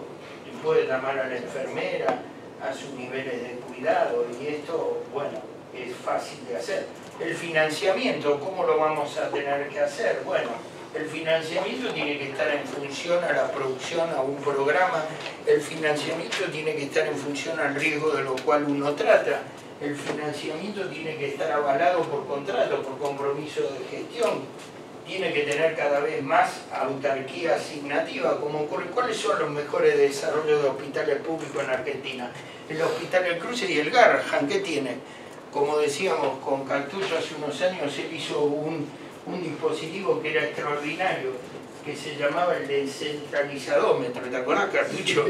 y puede llamar a la enfermera, a sus niveles de cuidado, y esto, bueno, es fácil de hacer. El financiamiento, ¿cómo lo vamos a tener que hacer? Bueno, el financiamiento tiene que estar en función a la producción, a un programa. El financiamiento tiene que estar en función al riesgo de lo cual uno trata. El financiamiento tiene que estar avalado por contrato, por compromiso de gestión. Tiene que tener cada vez más autarquía asignativa, como ocurre. ¿Cuáles son los mejores desarrollos de hospitales públicos en Argentina? El Hospital El Cruce y el Garrahan, ¿qué tiene? Como decíamos con Cartucho hace unos años, él hizo un dispositivo que era extraordinario, que se llamaba el descentralizadómetro. ¿Te acuerdas, Cartucho?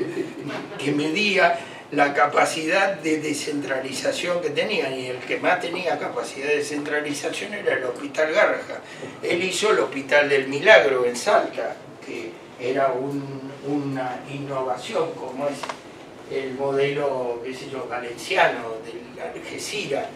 Que medía la capacidad de descentralización que tenían, y el que más tenía capacidad de descentralización era el Hospital Garrahan. Él hizo el Hospital del Milagro en Salta, que era una innovación, como es el modelo, qué sé yo, valenciano de Algeciras,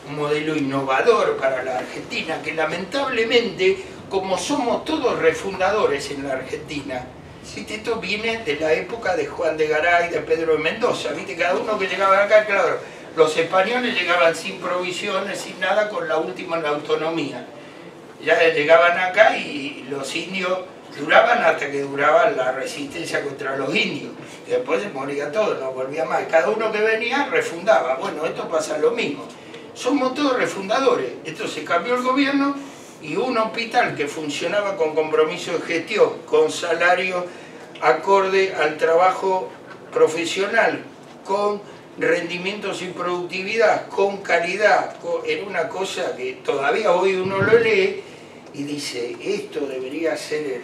un modelo innovador para la Argentina, que lamentablemente, como somos todos refundadores en la Argentina, ¿viste? Esto viene de la época de Juan de Garay, de Pedro de Mendoza, ¿viste? Cada uno que llegaba acá, claro, los españoles llegaban sin provisiones, sin nada, con la última en la autonomía. Ya llegaban acá y los indios duraban hasta que duraba la resistencia contra los indios. Y después se moría todo, no volvía más. Cada uno que venía refundaba. Bueno, esto pasa lo mismo. Somos todos refundadores. Esto se cambió el gobierno y un hospital que funcionaba con compromiso de gestión, con salario acorde al trabajo profesional, con rendimientos y productividad con calidad, era una cosa que todavía hoy uno lo lee y dice, esto debería ser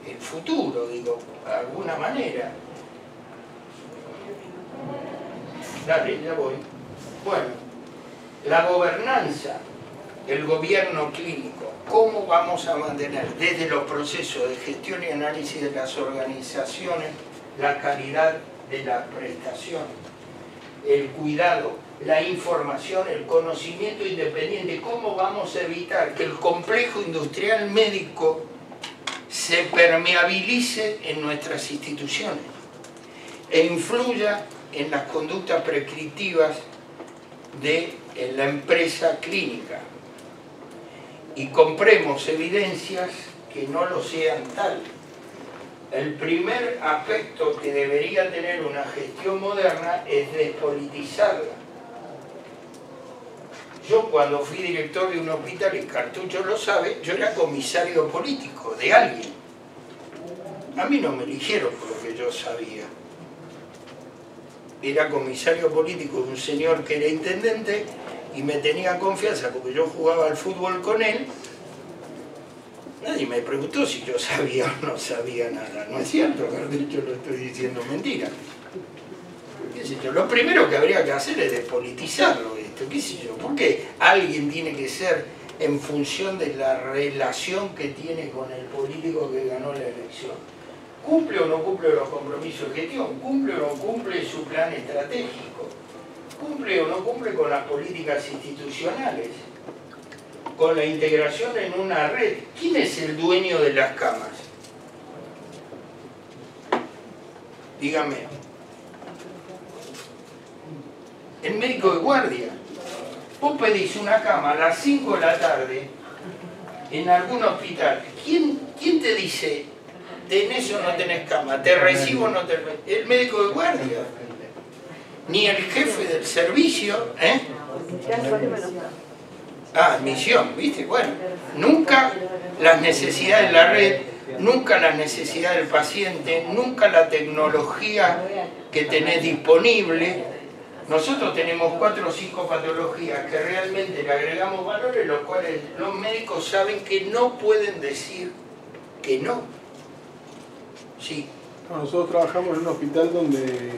el futuro, digo, de alguna manera. Dale, ya voy. Bueno, la gobernanza, el gobierno clínico, ¿cómo vamos a mantener desde los procesos de gestión y análisis de las organizaciones la calidad de la prestación, el cuidado, la información, el conocimiento independiente? ¿Cómo vamos a evitar que el complejo industrial médico se permeabilice en nuestras instituciones e influya en las conductas prescriptivas de la empresa clínica? Y compremos evidencias que no lo sean tal. El primer aspecto que debería tener una gestión moderna es despolitizarla. Yo cuando fui director de un hospital, y Cartucho lo sabe, yo era comisario político de alguien. A mí no me eligieron por lo que yo sabía. Era comisario político de un señor que era intendente y me tenía confianza porque yo jugaba al fútbol con él. Nadie me preguntó si yo sabía o no sabía nada. No es cierto, Cartucho, lo estoy diciendo mentira. ¿Qué sé yo? Lo primero que habría que hacer es despolitizarlo esto. ¿Qué sé yo? ¿Por qué alguien tiene que ser en función de la relación que tiene con el político que ganó la elección? ¿Cumple o no cumple los compromisos de gestión? ¿Cumple o no cumple su plan estratégico? ¿Cumple o no cumple con las políticas institucionales? Con la integración en una red. ¿Quién es el dueño de las camas? Dígame. El médico de guardia. Vos pedís una cama a las 5 de la tarde en algún hospital. ¿Quién te dice, tenés o no tenés cama? ¿Te recibo o no te recibo? El médico de guardia. Ni el jefe del servicio, ¿eh? Admisión, ¿viste? Bueno, nunca las necesidades de la red, nunca las necesidades del paciente, nunca la tecnología que tenés disponible. Nosotros tenemos 4 o 5 patologías que realmente le agregamos valores, los cuales los médicos saben que no pueden decir que no. Sí. Nosotros trabajamos en un hospital donde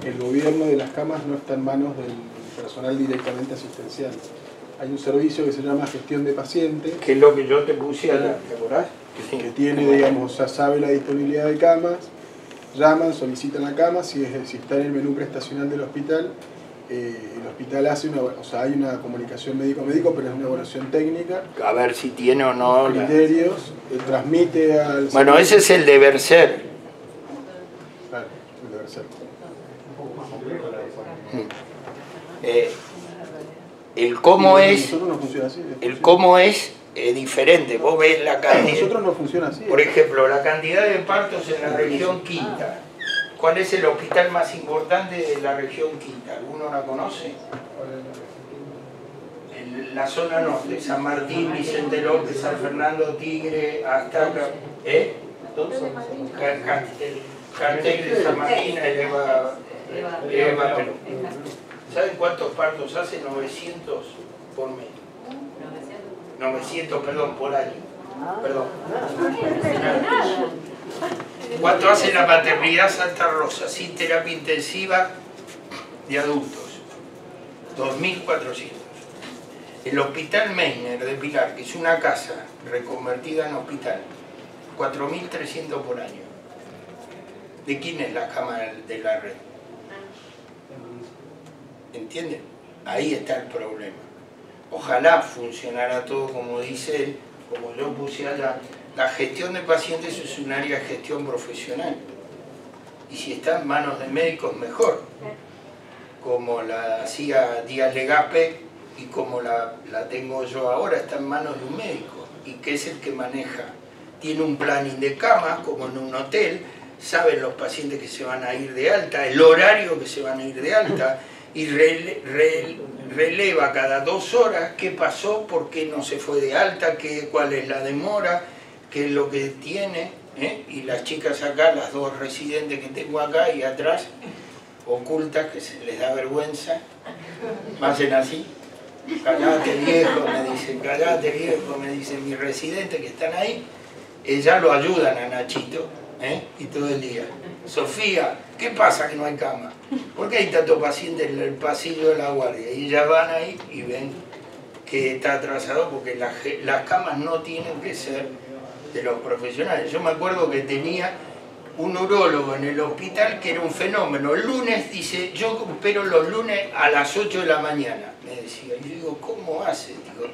el gobierno de las camas no está en manos del personal directamente asistencial. Hay un servicio que se llama gestión de pacientes. Que es lo que yo te puse allá, ¿te acordás? Que tiene, digamos, ya sabe la disponibilidad de camas, llaman, solicitan la cama, si está en el menú prestacional del hospital, el hospital hace hay una comunicación médico-médico, pero es una evaluación técnica. A ver si tiene o no. Criterios, transmite al... Bueno, ese es el deber ser. Claro, el deber ser. El cómo es, nosotros no funciona así, el cómo es diferente. Vos ves la cantidad. Nosotros no funciona así. Por ejemplo, la cantidad de partos en la región Quinta. ¿Cuál es el hospital más importante de la región Quinta? ¿Alguno la conoce? En la zona norte, San Martín, Vicente López, San Fernando, Tigre, hasta el cartel de San Martín, Eva Perú. ¿Saben cuántos partos hace? 900 por mes. 900, perdón, por año. Perdón. ¿Cuánto hace la maternidad Santa Rosa sin terapia intensiva de adultos? 2.400. El Hospital Meissner de Pilar, que es una casa reconvertida en hospital, 4.300 por año. ¿De quién es la cama de la red? ¿Entienden? Ahí está el problema. Ojalá funcionara todo como dice él, como yo puse allá. La gestión de pacientes es un área de gestión profesional. Y si está en manos de médicos, mejor. Como la hacía Díaz Legape y como la tengo yo ahora, está en manos de un médico. ¿Y qué es el que maneja? Tiene un planning de camas, como en un hotel, saben los pacientes que se van a ir de alta, el horario que se van a ir de alta, y releva cada 2 horas qué pasó, por qué no se fue de alta, cuál es la demora, qué es lo que tiene, y las chicas acá, las 2 residentes que tengo acá y atrás, ocultas que se les da vergüenza, me hacen así, callate viejo, me dicen mis residentes que están ahí, ellas lo ayudan a Nachito, y todo el día. Sofía, ¿qué pasa que no hay cama? ¿Por qué hay tanto paciente en el pasillo de la guardia? Y ellas van ahí y ven que está atrasado porque las camas no tienen que ser de los profesionales. Yo me acuerdo que tenía un urólogo en el hospital que era un fenómeno. El lunes dice, yo opero los lunes a las 8 de la mañana, me decía. Y yo digo, ¿cómo hace? Digo,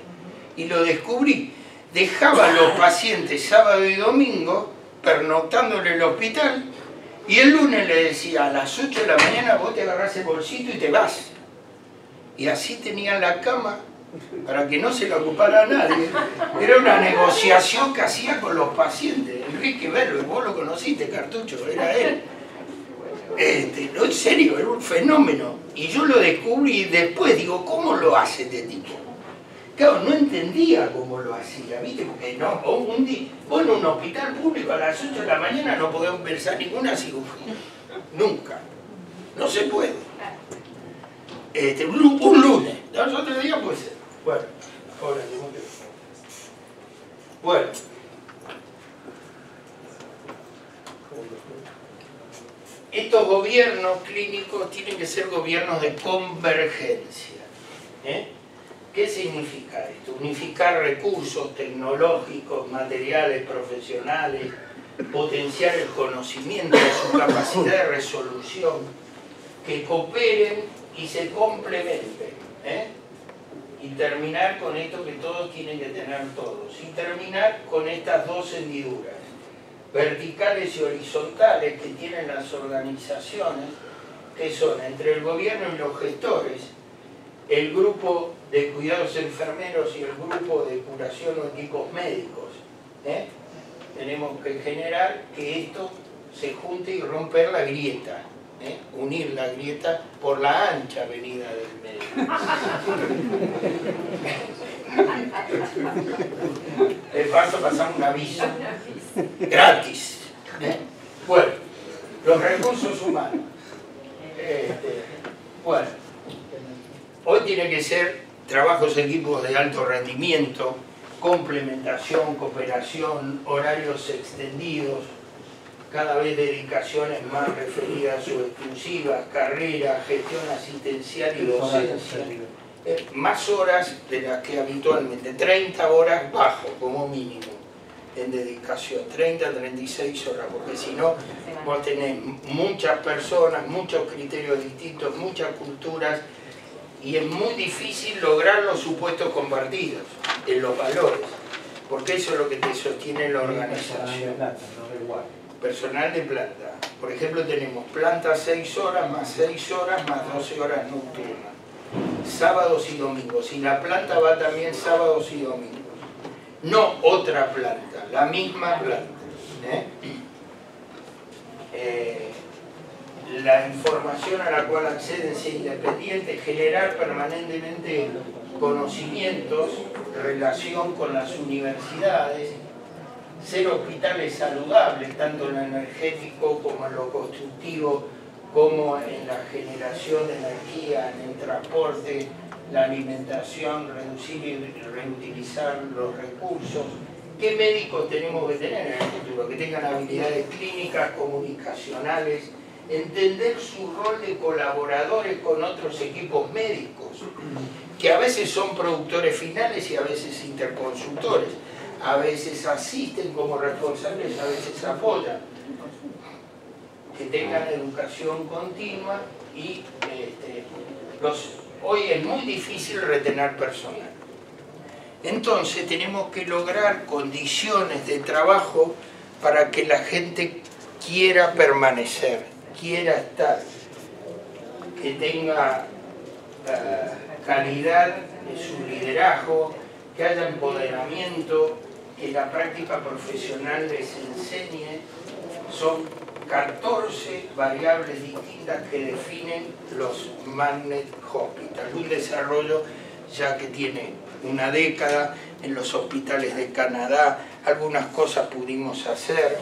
y lo descubrí. Dejaba a los pacientes sábado y domingo pernoctando en el hospital y el lunes le decía, a las 8 de la mañana vos te agarrás el bolsito y te vas. Y así tenían la cama para que no se la ocupara nadie. Era una negociación que hacía con los pacientes. Enrique Berlo, vos lo conociste, Cartucho, era él. No, en serio, era un fenómeno. Y yo lo descubrí y después digo, ¿cómo lo hace este tipo? Claro, no entendía cómo lo hacía, ¿viste? Porque no, vos en un hospital público a las 8 de la mañana no podés empezar ninguna cirugía. Nunca. No se puede. Un lunes. Los otros días puede ser. Bueno, ahora tengo que... Bueno. Estos gobiernos clínicos tienen que ser gobiernos de convergencia. ¿Qué significa esto? Unificar recursos tecnológicos, materiales, profesionales, potenciar el conocimiento, su capacidad de resolución, que cooperen y se complementen. Y terminar con esto que todos tienen que tener todos. Y terminar con estas dos hendiduras, verticales y horizontales, que tienen las organizaciones, que son entre el gobierno y los gestores, el grupo de cuidados enfermeros y el grupo de curación o equipos médicos. Tenemos que generar que esto se junte y romper la grieta, unir la grieta por la ancha avenida del medio. De paso pasamos un aviso gratis. Bueno, los recursos humanos. Bueno, hoy tiene que ser trabajos equipos de alto rendimiento, complementación, cooperación, horarios extendidos, cada vez dedicaciones más referidas o exclusivas, carrera, gestión asistencial y docencia. Más horas de las que habitualmente, 30 horas bajo como mínimo en dedicación, 30 a 36 horas, porque si no vos tenés muchas personas, muchos criterios distintos, muchas culturas, y es muy difícil lograr los supuestos compartidos en los valores, porque eso es lo que te sostiene la organización. Personal de planta. Por ejemplo, tenemos planta 6 horas, más 6 horas, más 12 horas nocturnas. Sábados y domingos. Y la planta va también sábados y domingos. No otra planta, la misma planta. La información a la cual acceden sea independiente, generar permanentemente conocimientos, relación con las universidades, ser hospitales saludables, tanto en lo energético como en lo constructivo, como en la generación de energía, en el transporte, la alimentación, reducir y reutilizar los recursos. ¿Qué médicos tenemos que tener en el futuro? Que tengan habilidades clínicas, comunicacionales, entender su rol de colaboradores con otros equipos médicos, que a veces son productores finales y a veces interconsultores. A veces asisten como responsables, a veces apoyan. Que tengan educación continua y hoy es muy difícil retener personal. Entonces tenemos que lograr condiciones de trabajo para que la gente quiera permanecer, quiera estar, que tenga calidad de su liderazgo, que haya empoderamiento, que la práctica profesional les enseñe. Son 14 variables distintas que definen los Magnet Hospitals, un desarrollo ya que tiene una década en los hospitales de Canadá, algunas cosas pudimos hacer.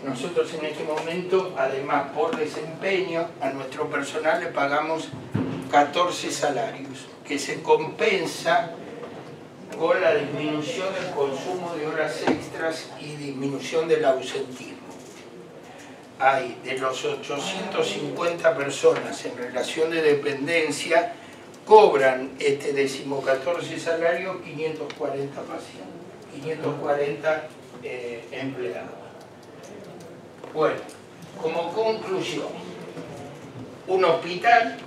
Nosotros en este momento, además por desempeño, a nuestro personal le pagamos 14 salarios, que se compensa con la disminución del consumo de horas extras y disminución del ausentismo. Hay de los 850 personas en relación de dependencia, cobran este 14º salario 540 pacientes, 540 empleados. Bueno, como conclusión, un hospital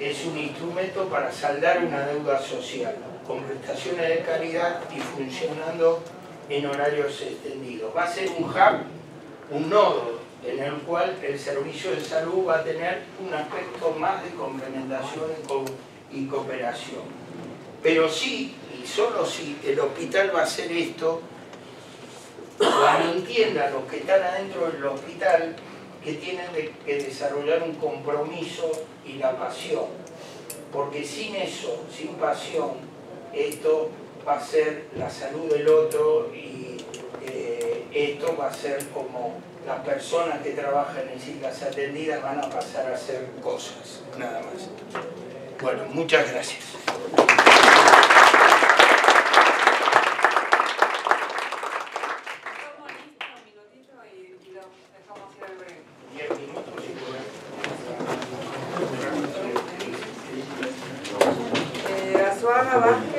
es un instrumento para saldar una deuda social, con prestaciones de calidad y funcionando en horarios extendidos. Va a ser un hub, un nodo, en el cual el servicio de salud va a tener un aspecto más de complementación y cooperación. Pero sí, y solo si el hospital va a hacer esto, cuando entiendan los que están adentro del hospital que tienen que desarrollar un compromiso y la pasión. Porque sin eso, sin pasión, esto va a ser la salud del otro y esto va a ser como las personas que trabajan en citas atendidas van a pasar a hacer cosas, nada más. Bueno, muchas gracias. Arzuaga, Vázquez.